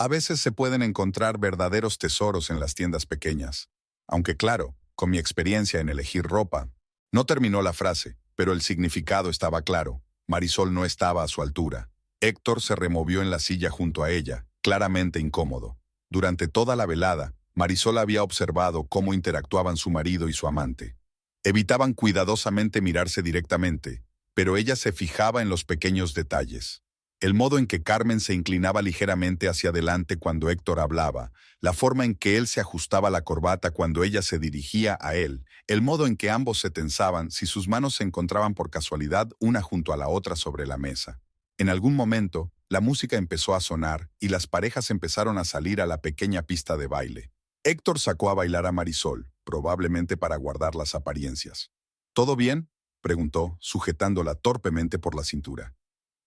A veces se pueden encontrar verdaderos tesoros en las tiendas pequeñas. Aunque claro, con mi experiencia en elegir ropa. No terminó la frase, pero el significado estaba claro. Marisol no estaba a su altura. Héctor se removió en la silla junto a ella, claramente incómodo. Durante toda la velada, Marisol había observado cómo interactuaban su marido y su amante. Evitaban cuidadosamente mirarse directamente, pero ella se fijaba en los pequeños detalles. El modo en que Carmen se inclinaba ligeramente hacia adelante cuando Héctor hablaba, la forma en que él se ajustaba la corbata cuando ella se dirigía a él, el modo en que ambos se tensaban si sus manos se encontraban por casualidad una junto a la otra sobre la mesa. En algún momento, la música empezó a sonar y las parejas empezaron a salir a la pequeña pista de baile. Héctor sacó a bailar a Marisol, probablemente para guardar las apariencias. ¿Todo bien?, preguntó, sujetándola torpemente por la cintura.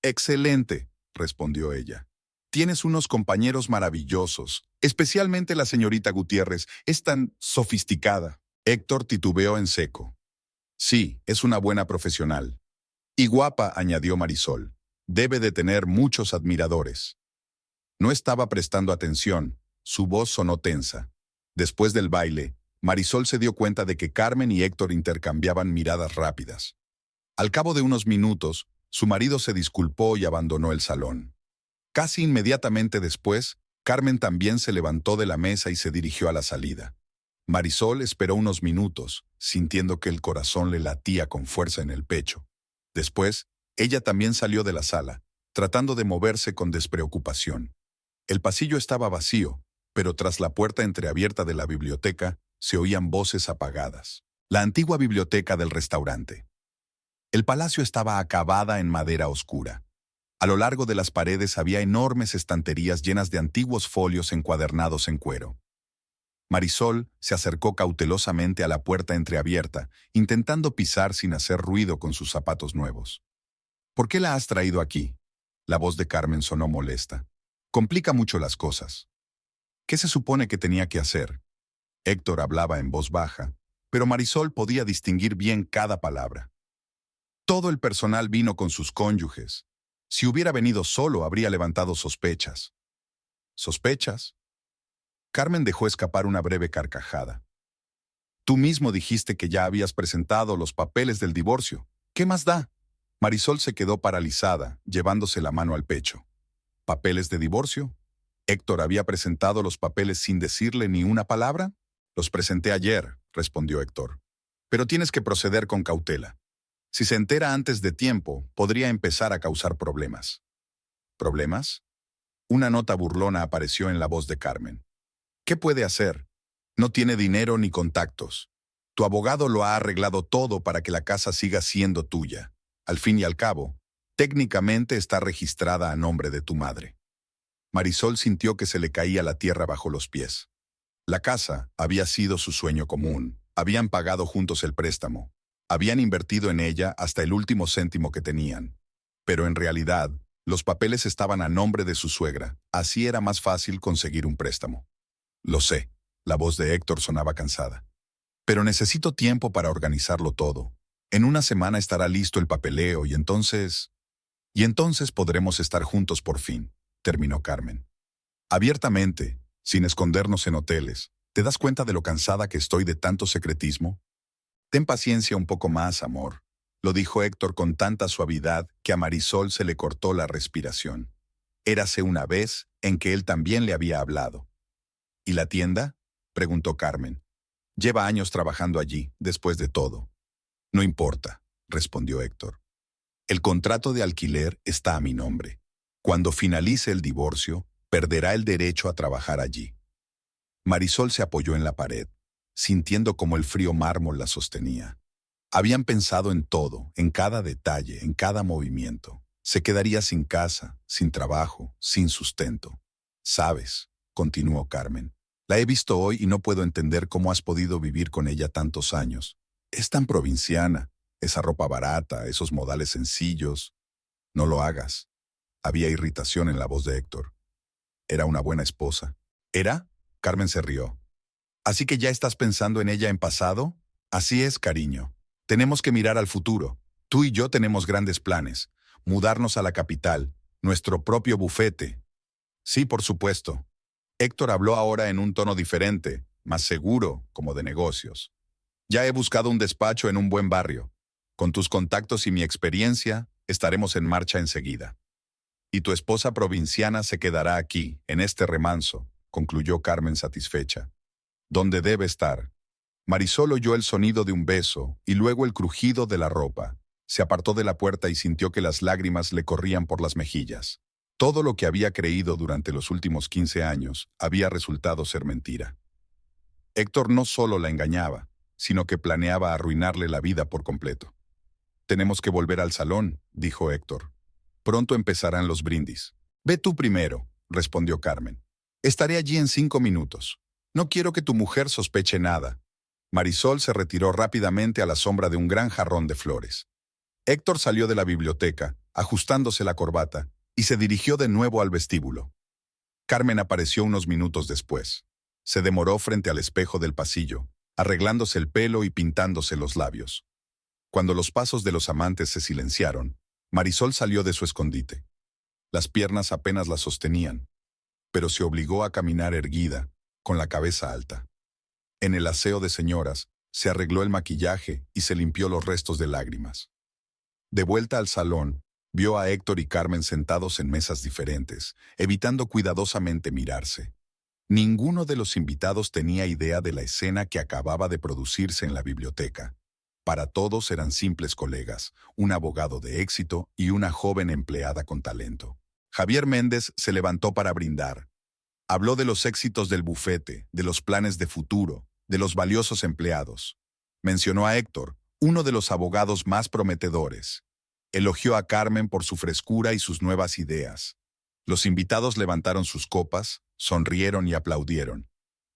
«Excelente», respondió ella. «Tienes unos compañeros maravillosos, especialmente la señorita Gutiérrez, es tan sofisticada». Héctor titubeó en seco. «Sí, es una buena profesional». «Y guapa», añadió Marisol. «Debe de tener muchos admiradores». No estaba prestando atención, su voz sonó tensa. Después del baile, Marisol se dio cuenta de que Carmen y Héctor intercambiaban miradas rápidas. Al cabo de unos minutos, su marido se disculpó y abandonó el salón. Casi inmediatamente después, Carmen también se levantó de la mesa y se dirigió a la salida. Marisol esperó unos minutos, sintiendo que el corazón le latía con fuerza en el pecho. Después, ella también salió de la sala, tratando de moverse con despreocupación. El pasillo estaba vacío, pero tras la puerta entreabierta de la biblioteca se oían voces apagadas. La antigua biblioteca del restaurante. El palacio estaba acabada en madera oscura. A lo largo de las paredes había enormes estanterías llenas de antiguos folios encuadernados en cuero. Marisol se acercó cautelosamente a la puerta entreabierta, intentando pisar sin hacer ruido con sus zapatos nuevos. «¿Por qué la has traído aquí?», la voz de Carmen sonó molesta. «Complica mucho las cosas». ¿Qué se supone que tenía que hacer? Héctor hablaba en voz baja, pero Marisol podía distinguir bien cada palabra. Todo el personal vino con sus cónyuges. Si hubiera venido solo, habría levantado sospechas. ¿Sospechas? Carmen dejó escapar una breve carcajada. Tú mismo dijiste que ya habías presentado los papeles del divorcio. ¿Qué más da? Marisol se quedó paralizada, llevándose la mano al pecho. ¿Papeles de divorcio? ¿Héctor había presentado los papeles sin decirle ni una palabra? Los presenté ayer, respondió Héctor. Pero tienes que proceder con cautela. Si se entera antes de tiempo, podría empezar a causar problemas. ¿Problemas? Una nota burlona apareció en la voz de Carmen. ¿Qué puede hacer? No tiene dinero ni contactos. Tu abogado lo ha arreglado todo para que la casa siga siendo tuya. Al fin y al cabo, técnicamente está registrada a nombre de tu madre. Marisol sintió que se le caía la tierra bajo los pies. La casa había sido su sueño común. Habían pagado juntos el préstamo. Habían invertido en ella hasta el último céntimo que tenían. Pero en realidad, los papeles estaban a nombre de su suegra. Así era más fácil conseguir un préstamo. Lo sé, la voz de Héctor sonaba cansada. Pero necesito tiempo para organizarlo todo. En una semana estará listo el papeleo y entonces podremos estar juntos por fin, terminó Carmen. Abiertamente, sin escondernos en hoteles. ¿Te das cuenta de lo cansada que estoy de tanto secretismo? Ten paciencia un poco más, amor, lo dijo Héctor con tanta suavidad que a Marisol se le cortó la respiración. Érase una vez en que él también le había hablado. ¿Y la tienda?, preguntó Carmen. Lleva años trabajando allí, después de todo. No importa, respondió Héctor. El contrato de alquiler está a mi nombre. Cuando finalice el divorcio, perderá el derecho a trabajar allí. Marisol se apoyó en la pared, sintiendo como el frío mármol la sostenía. Habían pensado en todo, en cada detalle, en cada movimiento. Se quedaría sin casa, sin trabajo, sin sustento. «Sabes», continuó Carmen, «la he visto hoy y no puedo entender cómo has podido vivir con ella tantos años. Es tan provinciana, esa ropa barata, esos modales sencillos. No lo hagas». Había irritación en la voz de Héctor. Era una buena esposa. ¿Era? Carmen se rió. ¿Así que ya estás pensando en ella en pasado? Así es, cariño. Tenemos que mirar al futuro. Tú y yo tenemos grandes planes. Mudarnos a la capital, nuestro propio bufete. Sí, por supuesto. Héctor habló ahora en un tono diferente, más seguro, como de negocios. Ya he buscado un despacho en un buen barrio. Con tus contactos y mi experiencia, estaremos en marcha enseguida. Y tu esposa provinciana se quedará aquí, en este remanso, concluyó Carmen satisfecha. Donde debe estar. Marisol oyó el sonido de un beso y luego el crujido de la ropa. Se apartó de la puerta y sintió que las lágrimas le corrían por las mejillas. Todo lo que había creído durante los últimos 15 años había resultado ser mentira. Héctor no solo la engañaba, sino que planeaba arruinarle la vida por completo. Tenemos que volver al salón, dijo Héctor. Pronto empezarán los brindis. Ve tú primero, respondió Carmen. Estaré allí en 5 minutos. No quiero que tu mujer sospeche nada. Marisol se retiró rápidamente a la sombra de un gran jarrón de flores. Héctor salió de la biblioteca, ajustándose la corbata, y se dirigió de nuevo al vestíbulo. Carmen apareció unos minutos después. Se demoró frente al espejo del pasillo, arreglándose el pelo y pintándose los labios. Cuando los pasos de los amantes se silenciaron, Marisol salió de su escondite. Las piernas apenas la sostenían, pero se obligó a caminar erguida, con la cabeza alta. En el aseo de señoras, se arregló el maquillaje y se limpió los restos de lágrimas. De vuelta al salón, vio a Héctor y Carmen sentados en mesas diferentes, evitando cuidadosamente mirarse. Ninguno de los invitados tenía idea de la escena que acababa de producirse en la biblioteca. Para todos eran simples colegas, un abogado de éxito y una joven empleada con talento. Javier Méndez se levantó para brindar. Habló de los éxitos del bufete, de los planes de futuro, de los valiosos empleados. Mencionó a Héctor, uno de los abogados más prometedores. Elogió a Carmen por su frescura y sus nuevas ideas. Los invitados levantaron sus copas, sonrieron y aplaudieron.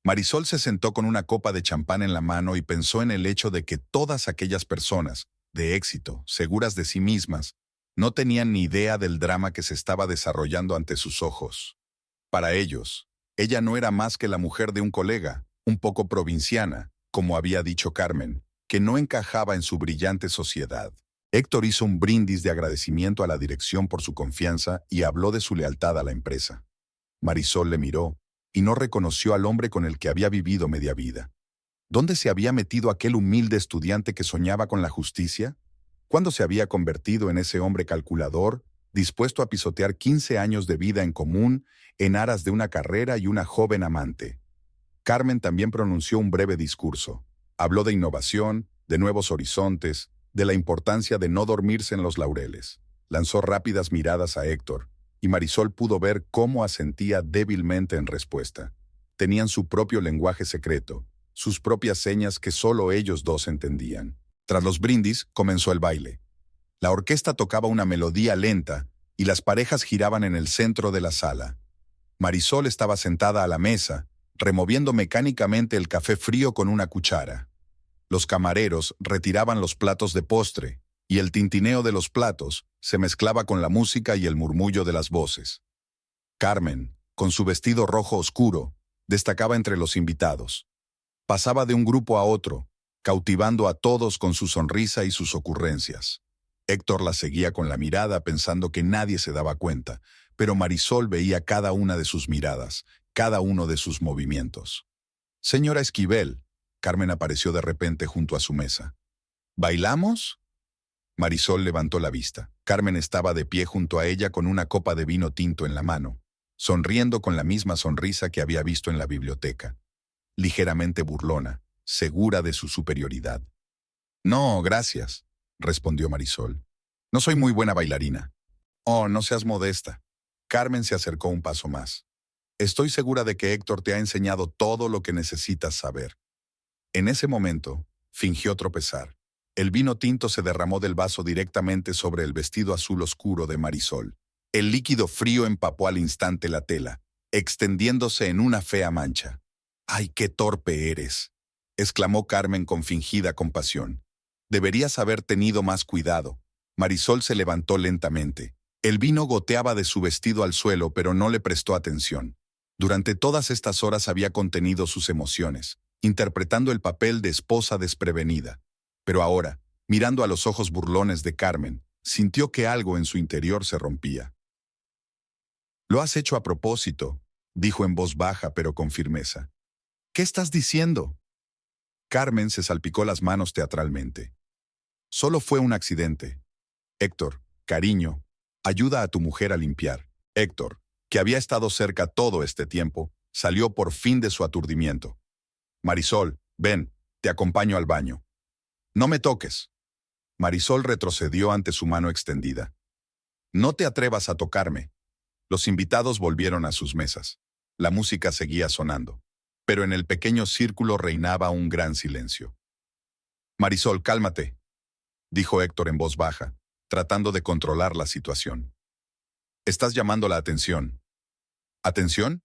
Marisol se sentó con una copa de champán en la mano y pensó en el hecho de que todas aquellas personas, de éxito, seguras de sí mismas, no tenían ni idea del drama que se estaba desarrollando ante sus ojos. Para ellos, ella no era más que la mujer de un colega, un poco provinciana, como había dicho Carmen, que no encajaba en su brillante sociedad. Héctor hizo un brindis de agradecimiento a la dirección por su confianza y habló de su lealtad a la empresa. Marisol le miró y no reconoció al hombre con el que había vivido media vida. ¿Dónde se había metido aquel humilde estudiante que soñaba con la justicia? ¿Cuándo se había convertido en ese hombre calculador, dispuesto a pisotear 15 años de vida en común en aras de una carrera y una joven amante? Carmen también pronunció un breve discurso. Habló de innovación, de nuevos horizontes, de la importancia de no dormirse en los laureles. Lanzó rápidas miradas a Héctor, y Marisol pudo ver cómo asentía débilmente en respuesta. Tenían su propio lenguaje secreto, sus propias señas que solo ellos dos entendían. Tras los brindis, comenzó el baile. La orquesta tocaba una melodía lenta, y las parejas giraban en el centro de la sala. Marisol estaba sentada a la mesa, removiendo mecánicamente el café frío con una cuchara. Los camareros retiraban los platos de postre, y el tintineo de los platos se mezclaba con la música y el murmullo de las voces. Carmen, con su vestido rojo oscuro, destacaba entre los invitados. Pasaba de un grupo a otro, cautivando a todos con su sonrisa y sus ocurrencias. Héctor la seguía con la mirada pensando que nadie se daba cuenta, pero Marisol veía cada una de sus miradas, cada uno de sus movimientos. «Señora Esquivel», Carmen apareció de repente junto a su mesa. «¿Bailamos?» Marisol levantó la vista. Carmen estaba de pie junto a ella con una copa de vino tinto en la mano, sonriendo con la misma sonrisa que había visto en la biblioteca. Ligeramente burlona, segura de su superioridad. «No, gracias», respondió Marisol. «No soy muy buena bailarina». «Oh, no seas modesta». Carmen se acercó un paso más. «Estoy segura de que Héctor te ha enseñado todo lo que necesitas saber». En ese momento, fingió tropezar. El vino tinto se derramó del vaso directamente sobre el vestido azul oscuro de Marisol. El líquido frío empapó al instante la tela, extendiéndose en una fea mancha. «¡Ay, qué torpe eres!», exclamó Carmen con fingida compasión. «Deberías haber tenido más cuidado». Marisol se levantó lentamente. El vino goteaba de su vestido al suelo, pero no le prestó atención. Durante todas estas horas había contenido sus emociones, interpretando el papel de esposa desprevenida. Pero ahora, mirando a los ojos burlones de Carmen, sintió que algo en su interior se rompía. Lo has hecho a propósito, dijo en voz baja pero con firmeza. ¿Qué estás diciendo? Carmen se salpicó las manos teatralmente. Solo fue un accidente. Héctor, cariño, ayuda a tu mujer a limpiar. Héctor, que había estado cerca todo este tiempo, salió por fin de su aturdimiento. Marisol, ven, te acompaño al baño. No me toques. Marisol retrocedió ante su mano extendida. No te atrevas a tocarme. Los invitados volvieron a sus mesas. La música seguía sonando, pero en el pequeño círculo reinaba un gran silencio. Marisol, cálmate, dijo Héctor en voz baja, tratando de controlar la situación. Estás llamando la atención. ¿Atención?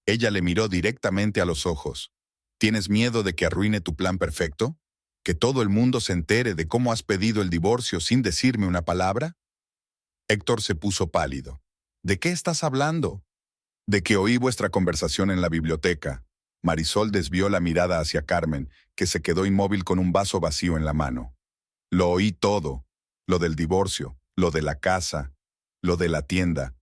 Ella le miró directamente a los ojos. ¿Tienes miedo de que arruine tu plan perfecto? ¿Que todo el mundo se entere de cómo has pedido el divorcio sin decirme una palabra? Héctor se puso pálido. ¿De qué estás hablando? De que oí vuestra conversación en la biblioteca. Marisol desvió la mirada hacia Carmen, que se quedó inmóvil con un vaso vacío en la mano. Lo oí todo. Lo del divorcio, lo de la casa, lo de la tienda.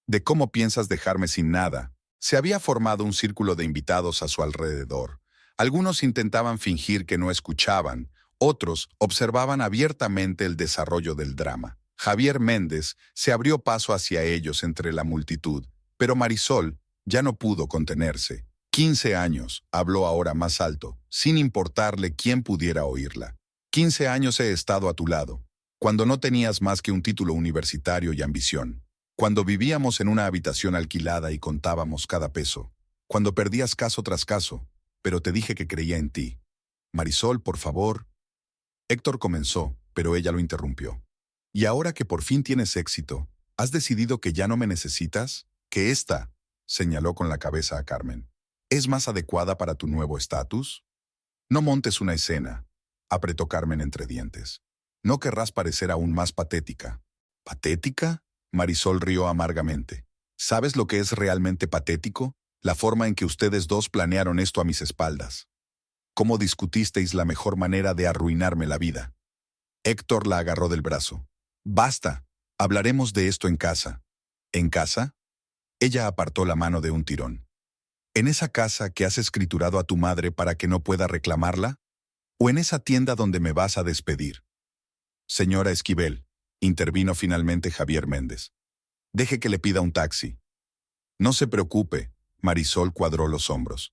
De cómo piensas dejarme sin nada. Se había formado un círculo de invitados a su alrededor. Algunos intentaban fingir que no escuchaban, otros observaban abiertamente el desarrollo del drama. Javier Méndez se abrió paso hacia ellos entre la multitud, pero Marisol ya no pudo contenerse. 15 años, habló ahora más alto, sin importarle quién pudiera oírla. 15 años he estado a tu lado, cuando no tenías más que un título universitario y ambición. Cuando vivíamos en una habitación alquilada y contábamos cada peso. Cuando perdías caso tras caso, pero te dije que creía en ti. Marisol, por favor. Héctor comenzó, pero ella lo interrumpió. Y ahora que por fin tienes éxito, ¿has decidido que ya no me necesitas? ¿Que esta, señaló con la cabeza a Carmen, es más adecuada para tu nuevo estatus? No montes una escena, apretó Carmen entre dientes. No querrás parecer aún más patética. ¿Patética? Marisol rió amargamente. ¿Sabes lo que es realmente patético? La forma en que ustedes dos planearon esto a mis espaldas. ¿Cómo discutisteis la mejor manera de arruinarme la vida? Héctor la agarró del brazo. Basta, hablaremos de esto en casa. ¿En casa? Ella apartó la mano de un tirón. ¿En esa casa que has escriturado a tu madre para que no pueda reclamarla? ¿O en esa tienda donde me vas a despedir? Señora Esquivel, intervino finalmente Javier Méndez. Deje que le pida un taxi. No se preocupe, Marisol cuadró los hombros.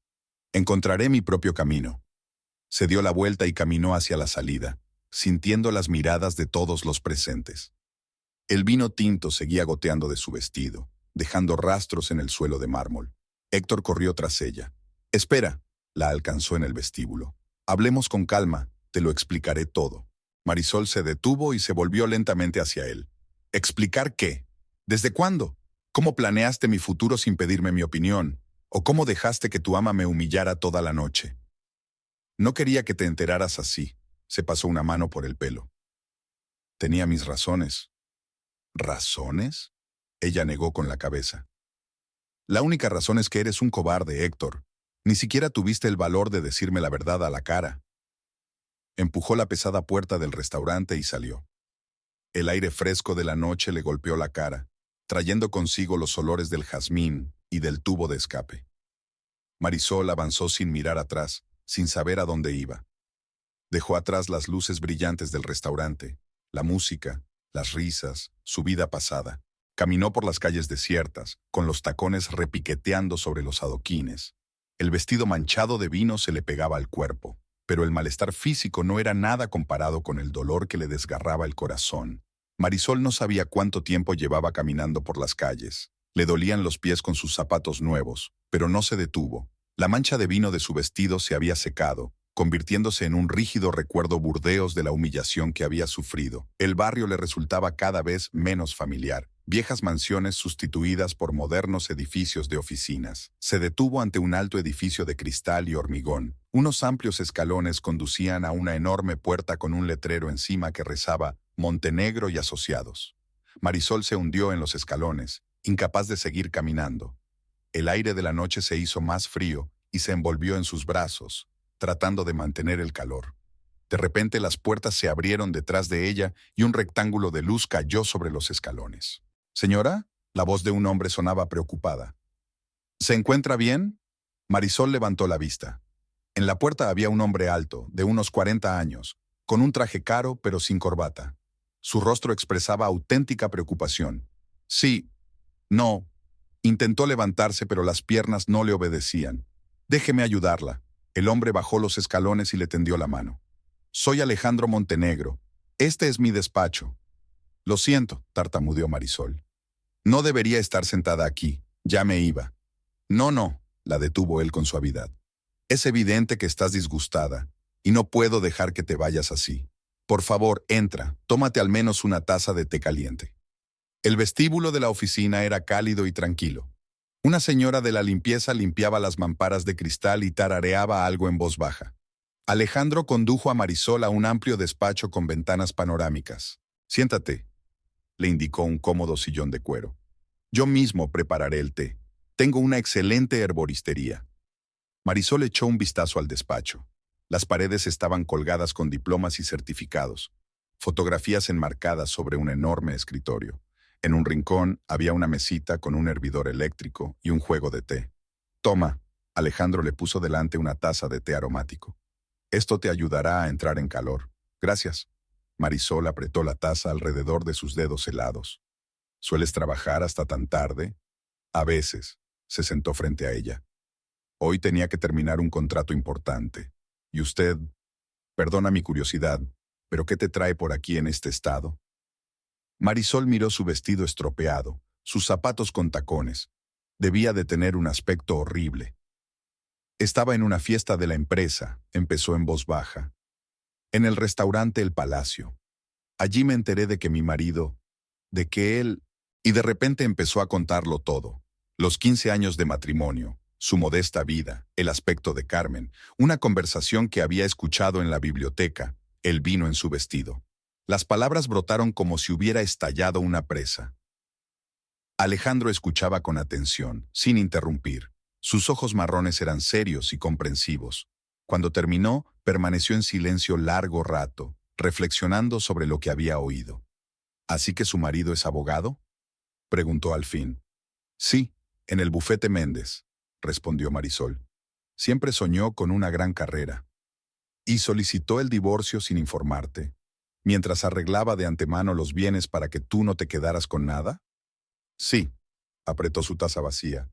Encontraré mi propio camino. Se dio la vuelta y caminó hacia la salida, sintiendo las miradas de todos los presentes. El vino tinto seguía goteando de su vestido, dejando rastros en el suelo de mármol. Héctor corrió tras ella. Espera, la alcanzó en el vestíbulo. Hablemos con calma, te lo explicaré todo. Marisol se detuvo y se volvió lentamente hacia él. ¿Explicar qué? ¿Desde cuándo? ¿Cómo planeaste mi futuro sin pedirme mi opinión? ¿O cómo dejaste que tu ama me humillara toda la noche? No quería que te enteraras así. Se pasó una mano por el pelo. Tenía mis razones. ¿Razones? Ella negó con la cabeza. La única razón es que eres un cobarde, Héctor. Ni siquiera tuviste el valor de decirme la verdad a la cara. Empujó la pesada puerta del restaurante y salió. El aire fresco de la noche le golpeó la cara, trayendo consigo los olores del jazmín y del tubo de escape. Marisol avanzó sin mirar atrás, sin saber a dónde iba. Dejó atrás las luces brillantes del restaurante, la música, las risas, su vida pasada. Caminó por las calles desiertas, con los tacones repiqueteando sobre los adoquines. El vestido manchado de vino se le pegaba al cuerpo, pero el malestar físico no era nada comparado con el dolor que le desgarraba el corazón. Marisol no sabía cuánto tiempo llevaba caminando por las calles. Le dolían los pies con sus zapatos nuevos, pero no se detuvo. La mancha de vino de su vestido se había secado, convirtiéndose en un rígido recuerdo burdeos de la humillación que había sufrido. El barrio le resultaba cada vez menos familiar. Viejas mansiones sustituidas por modernos edificios de oficinas. Se detuvo ante un alto edificio de cristal y hormigón. Unos amplios escalones conducían a una enorme puerta con un letrero encima que rezaba Montenegro y Asociados. Marisol se hundió en los escalones, incapaz de seguir caminando. El aire de la noche se hizo más frío y se envolvió en sus brazos, tratando de mantener el calor. De repente las puertas se abrieron detrás de ella y un rectángulo de luz cayó sobre los escalones. «Señora», La voz de un hombre sonaba preocupada. ¿Se encuentra bien? Marisol levantó la vista. En la puerta había un hombre alto, de unos 40 años, con un traje caro pero sin corbata. Su rostro expresaba auténtica preocupación. Sí, no. Intentó levantarse, pero las piernas no le obedecían. Déjeme ayudarla. El hombre bajó los escalones y le tendió la mano. Soy Alejandro Montenegro. Este es mi despacho. Lo siento, tartamudeó Marisol. No debería estar sentada aquí. Ya me iba. No, la detuvo él con suavidad. Es evidente que estás disgustada, y no puedo dejar que te vayas así. Por favor, entra, tómate al menos una taza de té caliente. El vestíbulo de la oficina era cálido y tranquilo. Una señora de la limpieza limpiaba las mamparas de cristal y tarareaba algo en voz baja. Alejandro condujo a Marisol a un amplio despacho con ventanas panorámicas. Siéntate, le indicó un cómodo sillón de cuero. Yo mismo prepararé el té. Tengo una excelente herboristería. Marisol echó un vistazo al despacho. Las paredes estaban colgadas con diplomas y certificados, fotografías enmarcadas sobre un enorme escritorio. En un rincón había una mesita con un hervidor eléctrico y un juego de té. Toma, Alejandro le puso delante una taza de té aromático. Esto te ayudará a entrar en calor. Gracias. Marisol apretó la taza alrededor de sus dedos helados. ¿Sueles trabajar hasta tan tarde? A veces. Se sentó frente a ella. Hoy tenía que terminar un contrato importante. ¿Y usted? Perdona mi curiosidad, pero ¿qué te trae por aquí en este estado? Marisol miró su vestido estropeado, sus zapatos con tacones. Debía de tener un aspecto horrible. Estaba en una fiesta de la empresa, empezó en voz baja. En el restaurante El Palacio. Allí me enteré de que mi marido, de que él, y de repente empezó a contarlo todo. Los 15 años de matrimonio, su modesta vida, el aspecto de Carmen, una conversación que había escuchado en la biblioteca, el vino en su vestido. Las palabras brotaron como si hubiera estallado una presa. Alejandro escuchaba con atención, sin interrumpir. Sus ojos marrones eran serios y comprensivos. Cuando terminó, permaneció en silencio largo rato, reflexionando sobre lo que había oído. ¿Así que su marido es abogado?, preguntó al fin. Sí, en el bufete Méndez, respondió Marisol. Siempre soñó con una gran carrera. ¿Y solicitó el divorcio sin informarte, mientras arreglaba de antemano los bienes para que tú no te quedaras con nada? Sí, apretó su taza vacía.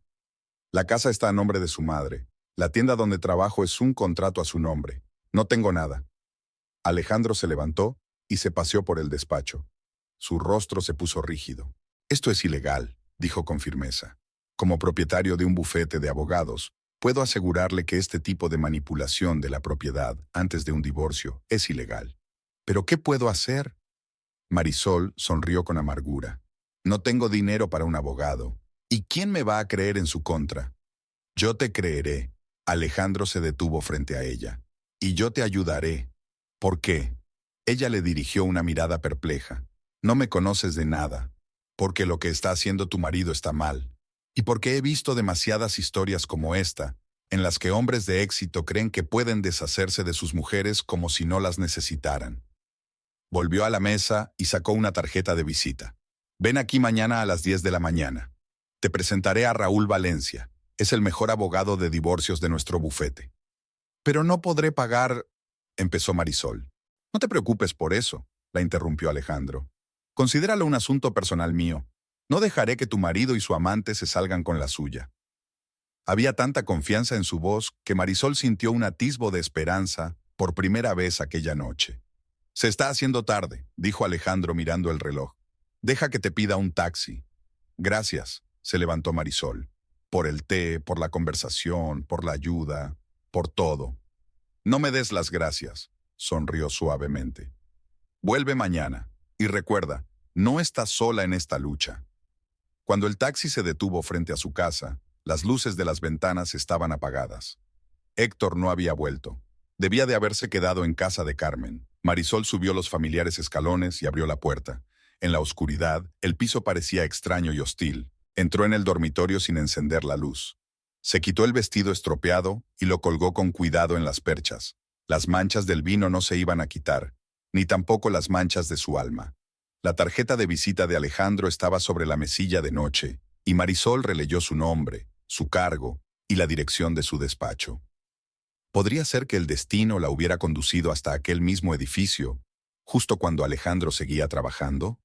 La casa está a nombre de su madre. La tienda donde trabajo es un contrato a su nombre. No tengo nada. Alejandro se levantó y se paseó por el despacho. Su rostro se puso rígido. Esto es ilegal, dijo con firmeza. Como propietario de un bufete de abogados, puedo asegurarle que este tipo de manipulación de la propiedad antes de un divorcio es ilegal. ¿Pero qué puedo hacer? Marisol sonrió con amargura. No tengo dinero para un abogado. ¿Y quién me va a creer en su contra? Yo te creeré. Alejandro se detuvo frente a ella. Y yo te ayudaré. ¿Por qué? Ella le dirigió una mirada perpleja. No me conoces de nada. Porque lo que está haciendo tu marido está mal. Y porque he visto demasiadas historias como esta, en las que hombres de éxito creen que pueden deshacerse de sus mujeres como si no las necesitaran. Volvió a la mesa y sacó una tarjeta de visita. Ven aquí mañana a las 10 de la mañana. Te presentaré a Raúl Valencia. Es el mejor abogado de divorcios de nuestro bufete. Pero no podré pagar, empezó Marisol. No te preocupes por eso, la interrumpió Alejandro. Considéralo un asunto personal mío. No dejaré que tu marido y su amante se salgan con la suya. Había tanta confianza en su voz que Marisol sintió un atisbo de esperanza por primera vez aquella noche. Se está haciendo tarde, dijo Alejandro mirando el reloj. Deja que te pida un taxi. Gracias, se levantó Marisol. Por el té, por la conversación, por la ayuda, por todo. No me des las gracias, sonrió suavemente. Vuelve mañana, y recuerda, no estás sola en esta lucha. Cuando el taxi se detuvo frente a su casa, las luces de las ventanas estaban apagadas. Héctor no había vuelto. Debía de haberse quedado en casa de Carmen. Marisol subió los familiares escalones y abrió la puerta. En la oscuridad, el piso parecía extraño y hostil. Entró en el dormitorio sin encender la luz. Se quitó el vestido estropeado y lo colgó con cuidado en las perchas. Las manchas del vino no se iban a quitar, ni tampoco las manchas de su alma. La tarjeta de visita de Alejandro estaba sobre la mesilla de noche, y Marisol releyó su nombre, su cargo y la dirección de su despacho. ¿Podría ser que el destino la hubiera conducido hasta aquel mismo edificio, justo cuando Alejandro seguía trabajando?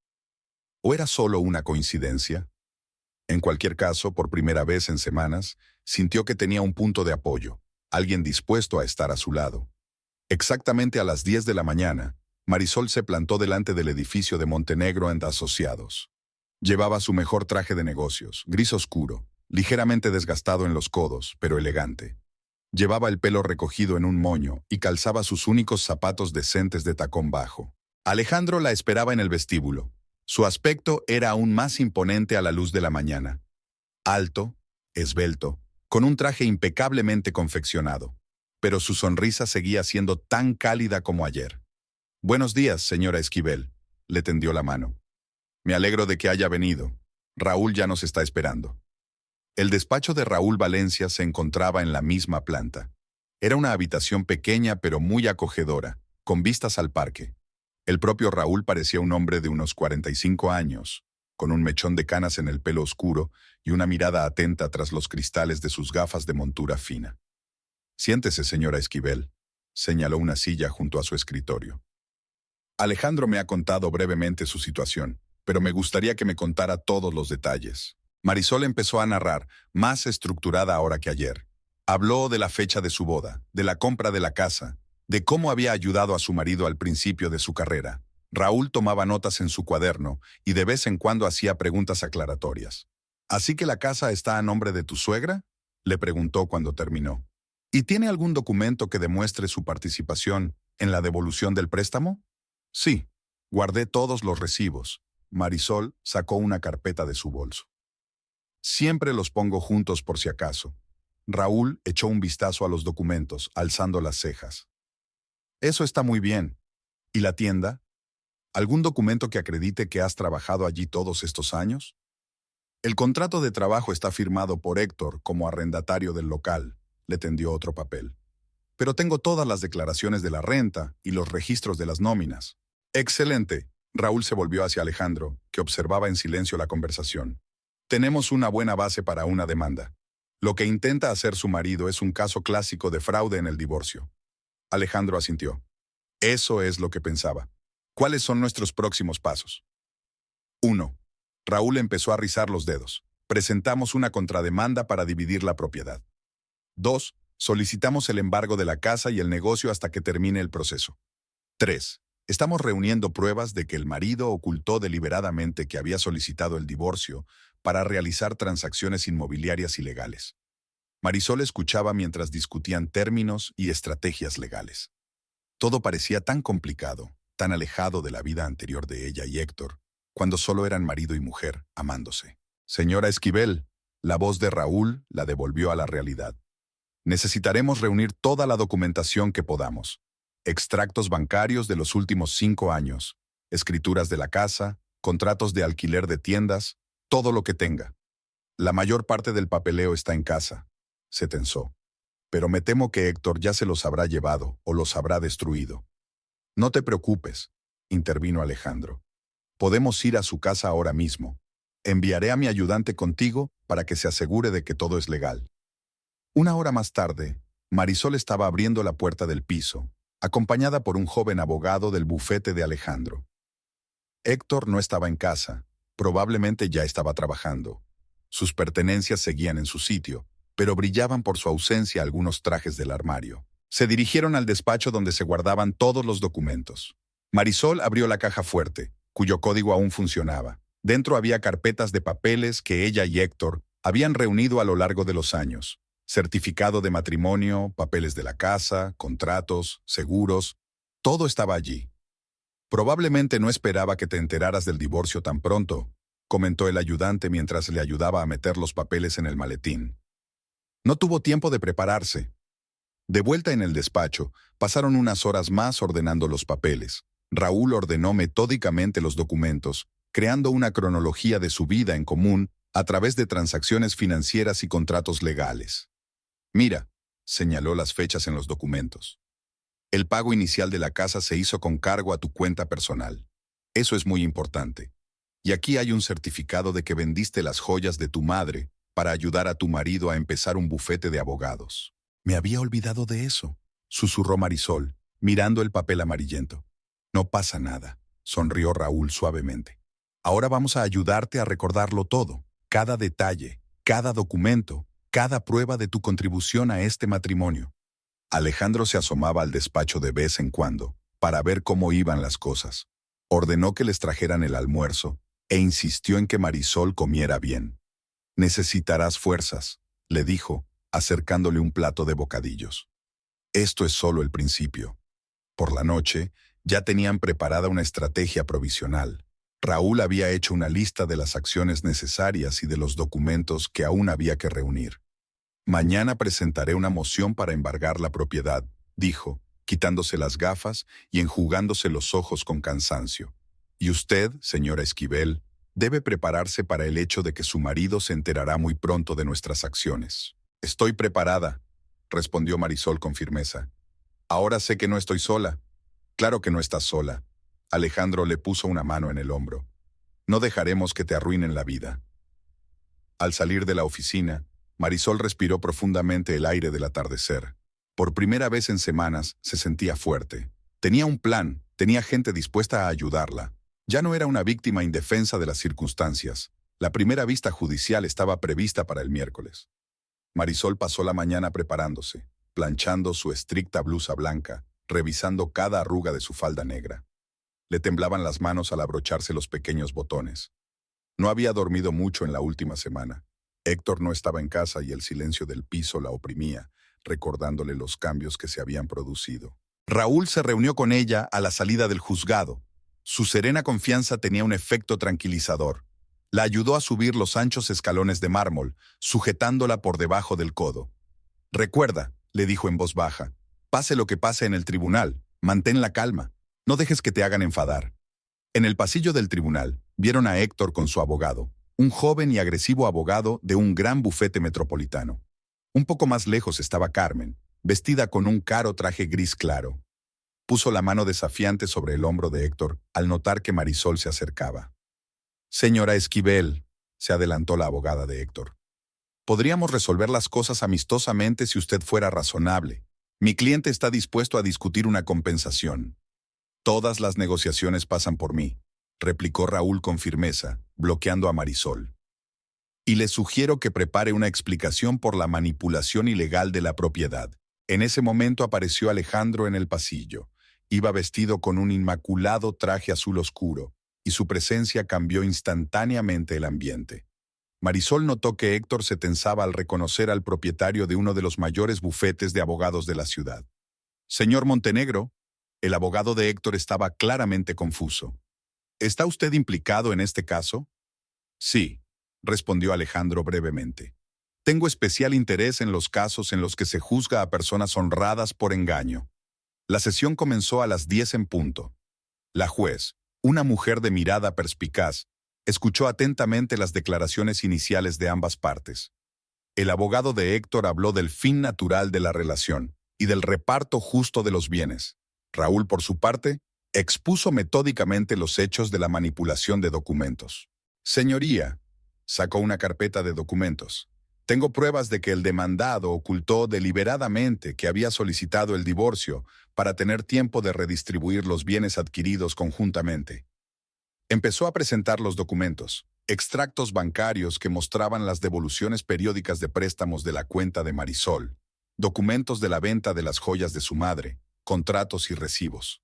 ¿O era solo una coincidencia? En cualquier caso, por primera vez en semanas, sintió que tenía un punto de apoyo, alguien dispuesto a estar a su lado. Exactamente a las 10 de la mañana, Marisol se plantó delante del edificio de Montenegro & Asociados. Llevaba su mejor traje de negocios, gris oscuro, ligeramente desgastado en los codos, pero elegante. Llevaba el pelo recogido en un moño y calzaba sus únicos zapatos decentes de tacón bajo. Alejandro la esperaba en el vestíbulo. Su aspecto era aún más imponente a la luz de la mañana. Alto, esbelto, con un traje impecablemente confeccionado. Pero su sonrisa seguía siendo tan cálida como ayer. «Buenos días, señora Esquivel», le tendió la mano. «Me alegro de que haya venido. Raúl ya nos está esperando». El despacho de Raúl Valencia se encontraba en la misma planta. Era una habitación pequeña pero muy acogedora, con vistas al parque. El propio Raúl parecía un hombre de unos 45 años, con un mechón de canas en el pelo oscuro y una mirada atenta tras los cristales de sus gafas de montura fina. «Siéntese, señora Esquivel», señaló una silla junto a su escritorio. «Alejandro me ha contado brevemente su situación, pero me gustaría que me contara todos los detalles». Marisol empezó a narrar, más estructurada ahora que ayer. Habló de la fecha de su boda, de la compra de la casa, de cómo había ayudado a su marido al principio de su carrera. Raúl tomaba notas en su cuaderno y de vez en cuando hacía preguntas aclaratorias. «¿Así que la casa está a nombre de tu suegra?», le preguntó cuando terminó. «¿Y tiene algún documento que demuestre su participación en la devolución del préstamo?». «Sí, guardé todos los recibos». Marisol sacó una carpeta de su bolso. «Siempre los pongo juntos por si acaso». Raúl echó un vistazo a los documentos, alzando las cejas. «Eso está muy bien. ¿Y la tienda? ¿Algún documento que acredite que has trabajado allí todos estos años?». «El contrato de trabajo está firmado por Héctor como arrendatario del local», le tendió otro papel. «Pero tengo todas las declaraciones de la renta y los registros de las nóminas». «Excelente». Raúl se volvió hacia Alejandro, que observaba en silencio la conversación. «Tenemos una buena base para una demanda. Lo que intenta hacer su marido es un caso clásico de fraude en el divorcio». Alejandro asintió. Eso es lo que pensaba. ¿Cuáles son nuestros próximos pasos? 1. Raúl empezó a rizar los dedos. Presentamos una contrademanda para dividir la propiedad. 2. Solicitamos el embargo de la casa y el negocio hasta que termine el proceso. 3. Estamos reuniendo pruebas de que el marido ocultó deliberadamente que había solicitado el divorcio para realizar transacciones inmobiliarias ilegales. Marisol escuchaba mientras discutían términos y estrategias legales. Todo parecía tan complicado, tan alejado de la vida anterior de ella y Héctor, cuando solo eran marido y mujer, amándose. «Señora Esquivel», la voz de Raúl la devolvió a la realidad. «Necesitaremos reunir toda la documentación que podamos. Extractos bancarios de los últimos 5 años, escrituras de la casa, contratos de alquiler de tiendas, todo lo que tenga. La mayor parte del papeleo está en casa», se tensó. «Pero me temo que Héctor ya se los habrá llevado o los habrá destruido». «No te preocupes», intervino Alejandro. «Podemos ir a su casa ahora mismo. Enviaré a mi ayudante contigo para que se asegure de que todo es legal». Una hora más tarde, Marisol estaba abriendo la puerta del piso, acompañada por un joven abogado del bufete de Alejandro. Héctor no estaba en casa, probablemente ya estaba trabajando. Sus pertenencias seguían en su sitio, pero brillaban por su ausencia algunos trajes del armario. Se dirigieron al despacho donde se guardaban todos los documentos. Marisol abrió la caja fuerte, cuyo código aún funcionaba. Dentro había carpetas de papeles que ella y Héctor habían reunido a lo largo de los años. Certificado de matrimonio, papeles de la casa, contratos, seguros, todo estaba allí. «Probablemente no esperaba que te enteraras del divorcio tan pronto», comentó el ayudante mientras le ayudaba a meter los papeles en el maletín. No tuvo tiempo de prepararse. De vuelta en el despacho, pasaron unas horas más ordenando los papeles. Raúl ordenó metódicamente los documentos, creando una cronología de su vida en común a través de transacciones financieras y contratos legales. «Mira», señaló las fechas en los documentos. «El pago inicial de la casa se hizo con cargo a tu cuenta personal. Eso es muy importante. Y aquí hay un certificado de que vendiste las joyas de tu madre para ayudar a tu marido a empezar un bufete de abogados. Me había olvidado de eso, susurró Marisol, mirando el papel amarillento. No pasa nada, sonrió Raúl suavemente. Ahora vamos a ayudarte a recordarlo todo, cada detalle, cada documento, cada prueba de tu contribución a este matrimonio. Alejandro se asomaba al despacho de vez en cuando, para ver cómo iban las cosas. Ordenó que les trajeran el almuerzo, e insistió en que Marisol comiera bien. Necesitarás fuerzas, le dijo, acercándole un plato de bocadillos. Esto es solo el principio. Por la noche, ya tenían preparada una estrategia provisional. Raúl había hecho una lista de las acciones necesarias y de los documentos que aún había que reunir. Mañana presentaré una moción para embargar la propiedad, dijo, quitándose las gafas y enjugándose los ojos con cansancio. Y usted, señora Esquivel, debe prepararse para el hecho de que su marido se enterará muy pronto de nuestras acciones. Estoy preparada, respondió Marisol con firmeza. Ahora sé que no estoy sola. Claro que no estás sola. Alejandro le puso una mano en el hombro. No dejaremos que te arruinen la vida. Al salir de la oficina, Marisol respiró profundamente el aire del atardecer. Por primera vez en semanas se sentía fuerte. Tenía un plan, tenía gente dispuesta a ayudarla. Ya no era una víctima indefensa de las circunstancias. La primera vista judicial estaba prevista para el miércoles. Marisol pasó la mañana preparándose, planchando su estricta blusa blanca, revisando cada arruga de su falda negra. Le temblaban las manos al abrocharse los pequeños botones. No había dormido mucho en la última semana. Héctor no estaba en casa y el silencio del piso la oprimía, recordándole los cambios que se habían producido. Raúl se reunió con ella a la salida del juzgado. Su serena confianza tenía un efecto tranquilizador. La ayudó a subir los anchos escalones de mármol, sujetándola por debajo del codo. «Recuerda», le dijo en voz baja, «pase lo que pase en el tribunal, mantén la calma. No dejes que te hagan enfadar». En el pasillo del tribunal, vieron a Héctor con su abogado, un joven y agresivo abogado de un gran bufete metropolitano. Un poco más lejos estaba Carmen, vestida con un caro traje gris claro. Puso la mano desafiante sobre el hombro de Héctor al notar que Marisol se acercaba. «Señora Esquivel», se adelantó la abogada de Héctor. «Podríamos resolver las cosas amistosamente si usted fuera razonable. Mi cliente está dispuesto a discutir una compensación». «Todas las negociaciones pasan por mí», replicó Raúl con firmeza, bloqueando a Marisol. «Y le sugiero que prepare una explicación por la manipulación ilegal de la propiedad». En ese momento apareció Alejandro en el pasillo. Iba vestido con un inmaculado traje azul oscuro, y su presencia cambió instantáneamente el ambiente. Marisol notó que Héctor se tensaba al reconocer al propietario de uno de los mayores bufetes de abogados de la ciudad. «Señor Montenegro», el abogado de Héctor estaba claramente confuso. «¿Está usted implicado en este caso?» «Sí», respondió Alejandro brevemente. «Tengo especial interés en los casos en los que se juzga a personas honradas por engaño». La sesión comenzó a las 10 en punto. La juez, una mujer de mirada perspicaz, escuchó atentamente las declaraciones iniciales de ambas partes. El abogado de Héctor habló del fin natural de la relación y del reparto justo de los bienes. Raúl, por su parte, expuso metódicamente los hechos de la manipulación de documentos. «Señoría», sacó una carpeta de documentos. «Tengo pruebas de que el demandado ocultó deliberadamente que había solicitado el divorcio para tener tiempo de redistribuir los bienes adquiridos conjuntamente». Empezó a presentar los documentos, extractos bancarios que mostraban las devoluciones periódicas de préstamos de la cuenta de Marisol, documentos de la venta de las joyas de su madre, contratos y recibos.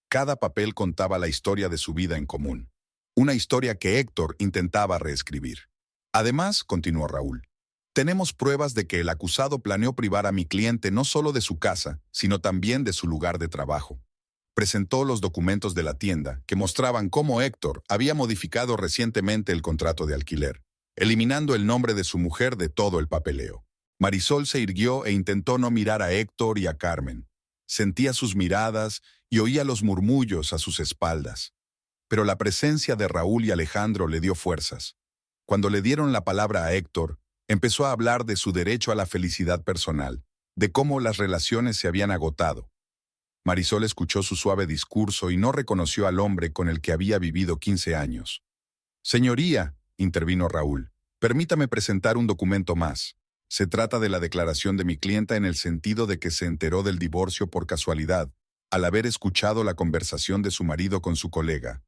Cada papel contaba la historia de su vida en común, una historia que Héctor intentaba reescribir. «Además», continuó Raúl, «tenemos pruebas de que el acusado planeó privar a mi cliente no solo de su casa, sino también de su lugar de trabajo». Presentó los documentos de la tienda que mostraban cómo Héctor había modificado recientemente el contrato de alquiler, eliminando el nombre de su mujer de todo el papeleo. Marisol se irguió e intentó no mirar a Héctor y a Carmen. Sentía sus miradas y oía los murmullos a sus espaldas. Pero la presencia de Raúl y Alejandro le dio fuerzas. Cuando le dieron la palabra a Héctor, empezó a hablar de su derecho a la felicidad personal, de cómo las relaciones se habían agotado. Marisol escuchó su suave discurso y no reconoció al hombre con el que había vivido 15 años. Señoría, intervino Raúl, permítame presentar un documento más. Se trata de la declaración de mi clienta en el sentido de que se enteró del divorcio por casualidad, al haber escuchado la conversación de su marido con su colega.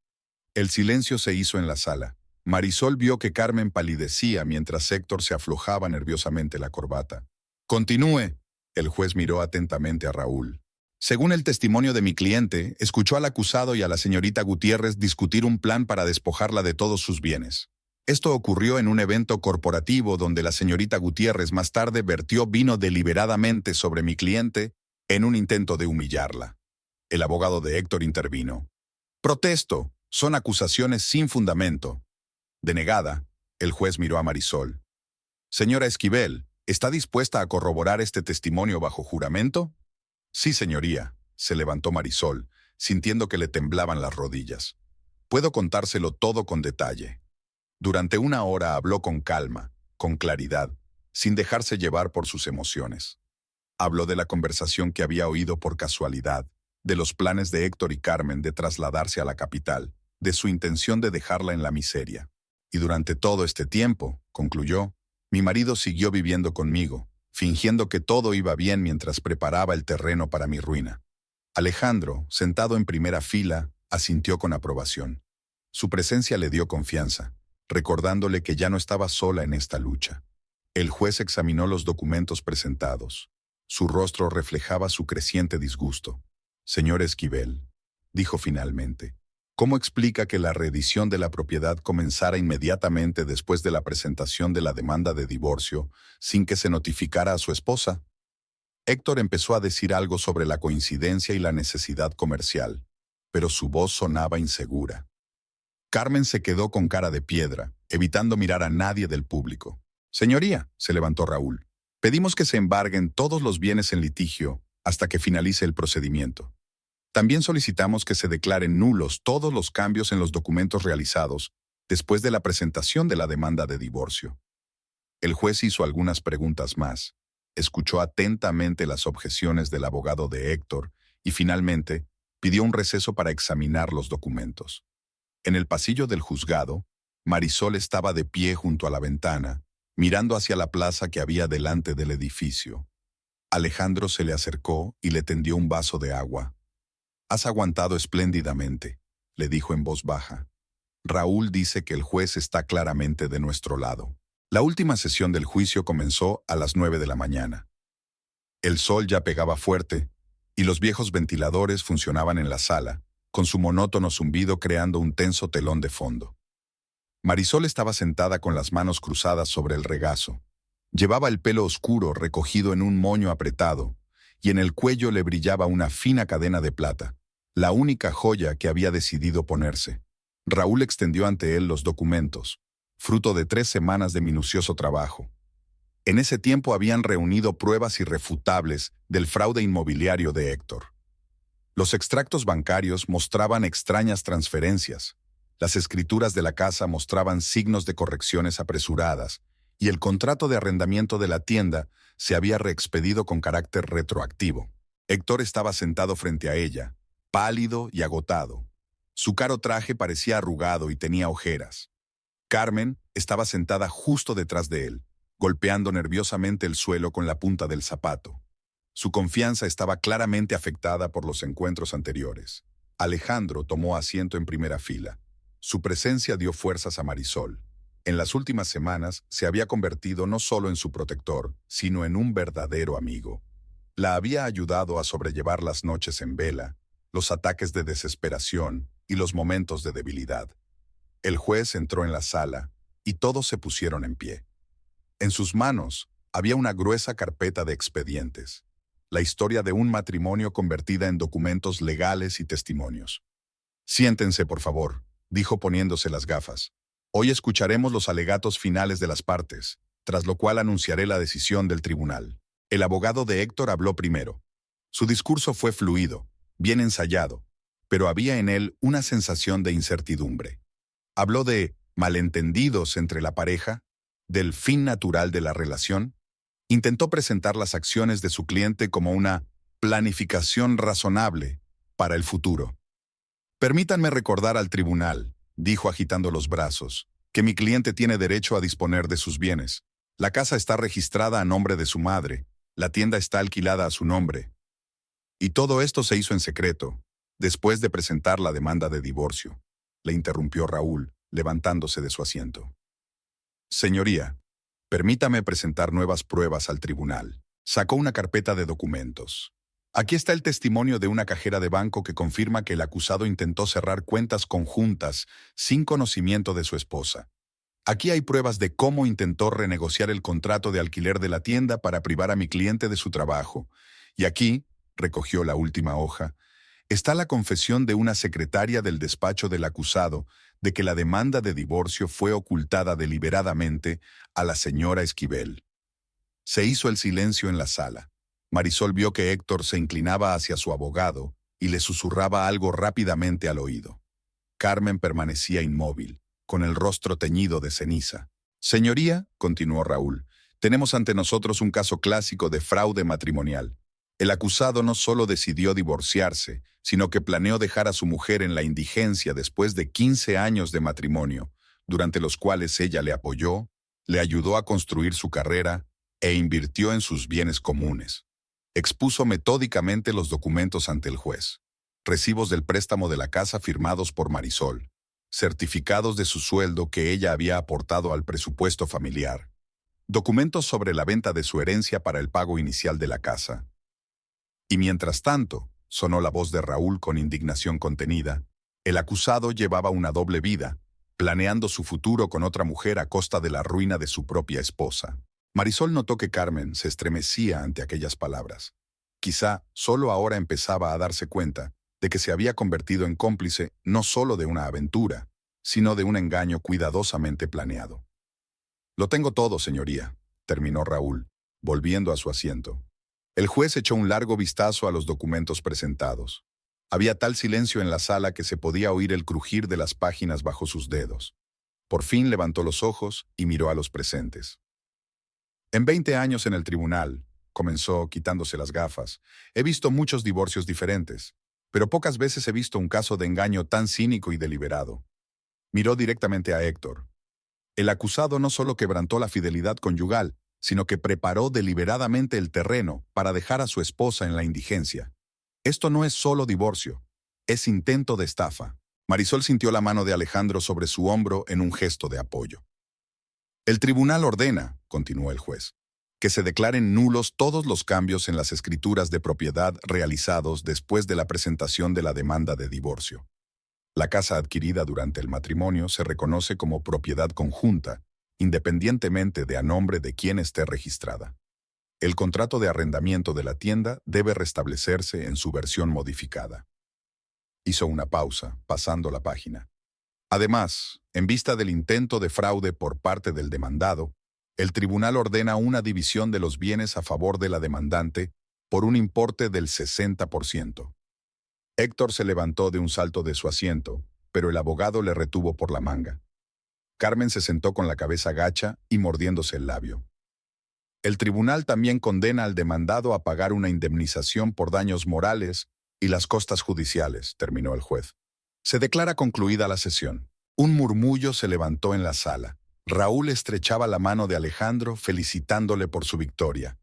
El silencio se hizo en la sala. Marisol vio que Carmen palidecía mientras Héctor se aflojaba nerviosamente la corbata. Continúe. El juez miró atentamente a Raúl. Según el testimonio de mi cliente, escuchó al acusado y a la señorita Gutiérrez discutir un plan para despojarla de todos sus bienes. Esto ocurrió en un evento corporativo donde la señorita Gutiérrez más tarde vertió vino deliberadamente sobre mi cliente en un intento de humillarla. El abogado de Héctor intervino. Protesto, son acusaciones sin fundamento. Denegada, el juez miró a Marisol. Señora Esquivel, ¿está dispuesta a corroborar este testimonio bajo juramento? Sí, señoría, se levantó Marisol, sintiendo que le temblaban las rodillas. Puedo contárselo todo con detalle. Durante 1 hora habló con calma, con claridad, sin dejarse llevar por sus emociones. Habló de la conversación que había oído por casualidad, de los planes de Héctor y Carmen de trasladarse a la capital, de su intención de dejarla en la miseria. Y durante todo este tiempo, concluyó, mi marido siguió viviendo conmigo, fingiendo que todo iba bien mientras preparaba el terreno para mi ruina. Alejandro, sentado en primera fila, asintió con aprobación. Su presencia le dio confianza, recordándole que ya no estaba sola en esta lucha. El juez examinó los documentos presentados. Su rostro reflejaba su creciente disgusto. Señor Esquivel, dijo finalmente, ¿cómo explica que la reedición de la propiedad comenzara inmediatamente después de la presentación de la demanda de divorcio, sin que se notificara a su esposa? Héctor empezó a decir algo sobre la coincidencia y la necesidad comercial, pero su voz sonaba insegura. Carmen se quedó con cara de piedra, evitando mirar a nadie del público. Señoría, se levantó Raúl, pedimos que se embarguen todos los bienes en litigio hasta que finalice el procedimiento. También solicitamos que se declaren nulos todos los cambios en los documentos realizados después de la presentación de la demanda de divorcio. El juez hizo algunas preguntas más, escuchó atentamente las objeciones del abogado de Héctor y finalmente pidió un receso para examinar los documentos. En el pasillo del juzgado, Marisol estaba de pie junto a la ventana, mirando hacia la plaza que había delante del edificio. Alejandro se le acercó y le tendió un vaso de agua. Has aguantado espléndidamente, le dijo en voz baja. Raúl dice que el juez está claramente de nuestro lado. La última sesión del juicio comenzó a las 9 de la mañana. El sol ya pegaba fuerte y los viejos ventiladores funcionaban en la sala, con su monótono zumbido creando un tenso telón de fondo. Marisol estaba sentada con las manos cruzadas sobre el regazo. Llevaba el pelo oscuro recogido en un moño apretado y en el cuello le brillaba una fina cadena de plata, la única joya que había decidido ponerse. Raúl extendió ante él los documentos, fruto de 3 semanas de minucioso trabajo. En ese tiempo habían reunido pruebas irrefutables del fraude inmobiliario de Héctor. Los extractos bancarios mostraban extrañas transferencias, las escrituras de la casa mostraban signos de correcciones apresuradas, y el contrato de arrendamiento de la tienda se había reexpedido con carácter retroactivo. Héctor estaba sentado frente a ella, pálido y agotado. Su caro traje parecía arrugado y tenía ojeras. Carmen estaba sentada justo detrás de él, golpeando nerviosamente el suelo con la punta del zapato. Su confianza estaba claramente afectada por los encuentros anteriores. Alejandro tomó asiento en primera fila. Su presencia dio fuerzas a Marisol. En las últimas semanas se había convertido no solo en su protector, sino en un verdadero amigo. La había ayudado a sobrellevar las noches en vela, los ataques de desesperación y los momentos de debilidad. El juez entró en la sala y todos se pusieron en pie. En sus manos había una gruesa carpeta de expedientes, la historia de un matrimonio convertida en documentos legales y testimonios. Siéntense, por favor, dijo poniéndose las gafas. Hoy escucharemos los alegatos finales de las partes, tras lo cual anunciaré la decisión del tribunal. El abogado de Héctor habló primero. Su discurso fue fluido, bien ensayado, pero había en él una sensación de incertidumbre. Habló de malentendidos entre la pareja, del fin natural de la relación. Intentó presentar las acciones de su cliente como una Planificación razonable para el futuro. Permítanme recordar al tribunal, dijo agitando los brazos, que mi cliente tiene derecho a disponer de sus bienes. La casa está registrada a nombre de su madre, la tienda está alquilada a su nombre. Y todo esto se hizo en secreto, después de presentar la demanda de divorcio, le interrumpió Raúl, levantándose de su asiento. Señoría, permítame presentar nuevas pruebas al tribunal. Sacó una carpeta de documentos. Aquí está el testimonio de una cajera de banco que confirma que el acusado intentó cerrar cuentas conjuntas sin conocimiento de su esposa. Aquí hay pruebas de cómo intentó renegociar el contrato de alquiler de la tienda para privar a mi cliente de su trabajo. Y aquí, recogió la última hoja, está la confesión de una secretaria del despacho del acusado de que la demanda de divorcio fue ocultada deliberadamente a la señora Esquivel. Se hizo el silencio en la sala. Marisol vio que Héctor se inclinaba hacia su abogado y le susurraba algo rápidamente al oído. Carmen permanecía inmóvil, con el rostro teñido de ceniza. Señoría, continuó Raúl, tenemos ante nosotros un caso clásico de fraude matrimonial. El acusado no solo decidió divorciarse, sino que planeó dejar a su mujer en la indigencia después de 15 años de matrimonio, durante los cuales ella le apoyó, le ayudó a construir su carrera e invirtió en sus bienes comunes. Expuso metódicamente los documentos ante el juez. Recibos del préstamo de la casa firmados por Marisol. Certificados de su sueldo que ella había aportado al presupuesto familiar. Documentos sobre la venta de su herencia para el pago inicial de la casa. Y mientras tanto, sonó la voz de Raúl con indignación contenida, el acusado llevaba una doble vida, planeando su futuro con otra mujer a costa de la ruina de su propia esposa. Marisol notó que Carmen se estremecía ante aquellas palabras. Quizá solo ahora empezaba a darse cuenta de que se había convertido en cómplice no solo de una aventura, sino de un engaño cuidadosamente planeado. Lo tengo todo, señoría, terminó Raúl, volviendo a su asiento. El juez echó un largo vistazo a los documentos presentados. Había tal silencio en la sala que se podía oír el crujir de las páginas bajo sus dedos. Por fin levantó los ojos y miró a los presentes. En 20 años en el tribunal, comenzó quitándose las gafas, he visto muchos divorcios diferentes, pero pocas veces he visto un caso de engaño tan cínico y deliberado. Miró directamente a Héctor. El acusado no solo quebrantó la fidelidad conyugal, sino que preparó deliberadamente el terreno para dejar a su esposa en la indigencia. Esto no es solo divorcio, es intento de estafa. Marisol sintió la mano de Alejandro sobre su hombro en un gesto de apoyo. El tribunal ordena, continuó el juez, que se declaren nulos todos los cambios en las escrituras de propiedad realizados después de la presentación de la demanda de divorcio. La casa adquirida durante el matrimonio se reconoce como propiedad conjunta, independientemente de a nombre de quien esté registrada. El contrato de arrendamiento de la tienda debe restablecerse en su versión modificada. Hizo una pausa, pasando la página. Además, en vista del intento de fraude por parte del demandado, el tribunal ordena una división de los bienes a favor de la demandante por un importe del 60%. Héctor se levantó de un salto de su asiento, pero el abogado le retuvo por la manga. Carmen se sentó con la cabeza gacha y mordiéndose el labio. El tribunal también condena al demandado a pagar una indemnización por daños morales y las costas judiciales, terminó el juez. Se declara concluida la sesión. Un murmullo se levantó en la sala. Raúl estrechaba la mano de Alejandro felicitándole por su victoria.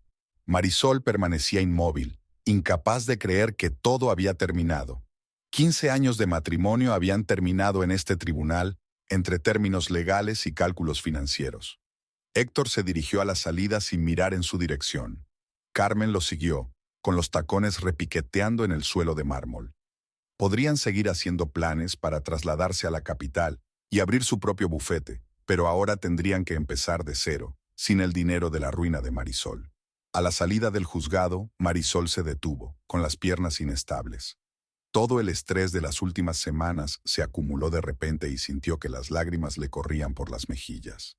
Marisol permanecía inmóvil, incapaz de creer que todo había terminado. 15 años de matrimonio habían terminado en este tribunal entre términos legales y cálculos financieros. Héctor se dirigió a la salida sin mirar en su dirección. Carmen lo siguió, con los tacones repiqueteando en el suelo de mármol. Podrían seguir haciendo planes para trasladarse a la capital y abrir su propio bufete, pero ahora tendrían que empezar de cero, sin el dinero de la ruina de Marisol. A la salida del juzgado, Marisol se detuvo, con las piernas inestables. Todo el estrés de las últimas semanas se acumuló de repente y sintió que las lágrimas le corrían por las mejillas.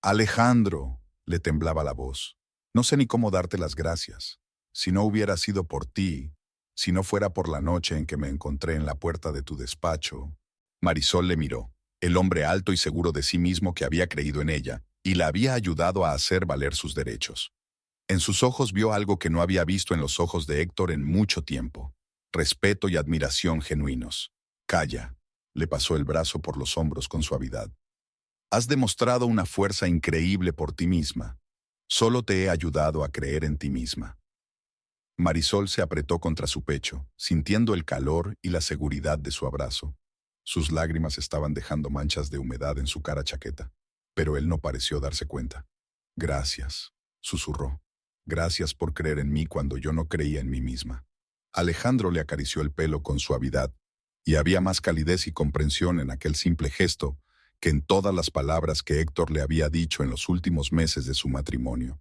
«Alejandro», le temblaba la voz, «no sé ni cómo darte las gracias. Si no hubiera sido por ti, si no fuera por la noche en que me encontré en la puerta de tu despacho». Marisol le miró, el hombre alto y seguro de sí mismo que había creído en ella y la había ayudado a hacer valer sus derechos. En sus ojos vio algo que no había visto en los ojos de Héctor en mucho tiempo: respeto y admiración genuinos. Calla, le pasó el brazo por los hombros con suavidad. Has demostrado una fuerza increíble por ti misma. Solo te he ayudado a creer en ti misma. Marisol se apretó contra su pecho, sintiendo el calor y la seguridad de su abrazo. Sus lágrimas estaban dejando manchas de humedad en su cara chaqueta, pero él no pareció darse cuenta. Gracias, susurró. Gracias por creer en mí cuando yo no creía en mí misma. Alejandro le acarició el pelo con suavidad, y había más calidez y comprensión en aquel simple gesto que en todas las palabras que Héctor le había dicho en los últimos meses de su matrimonio.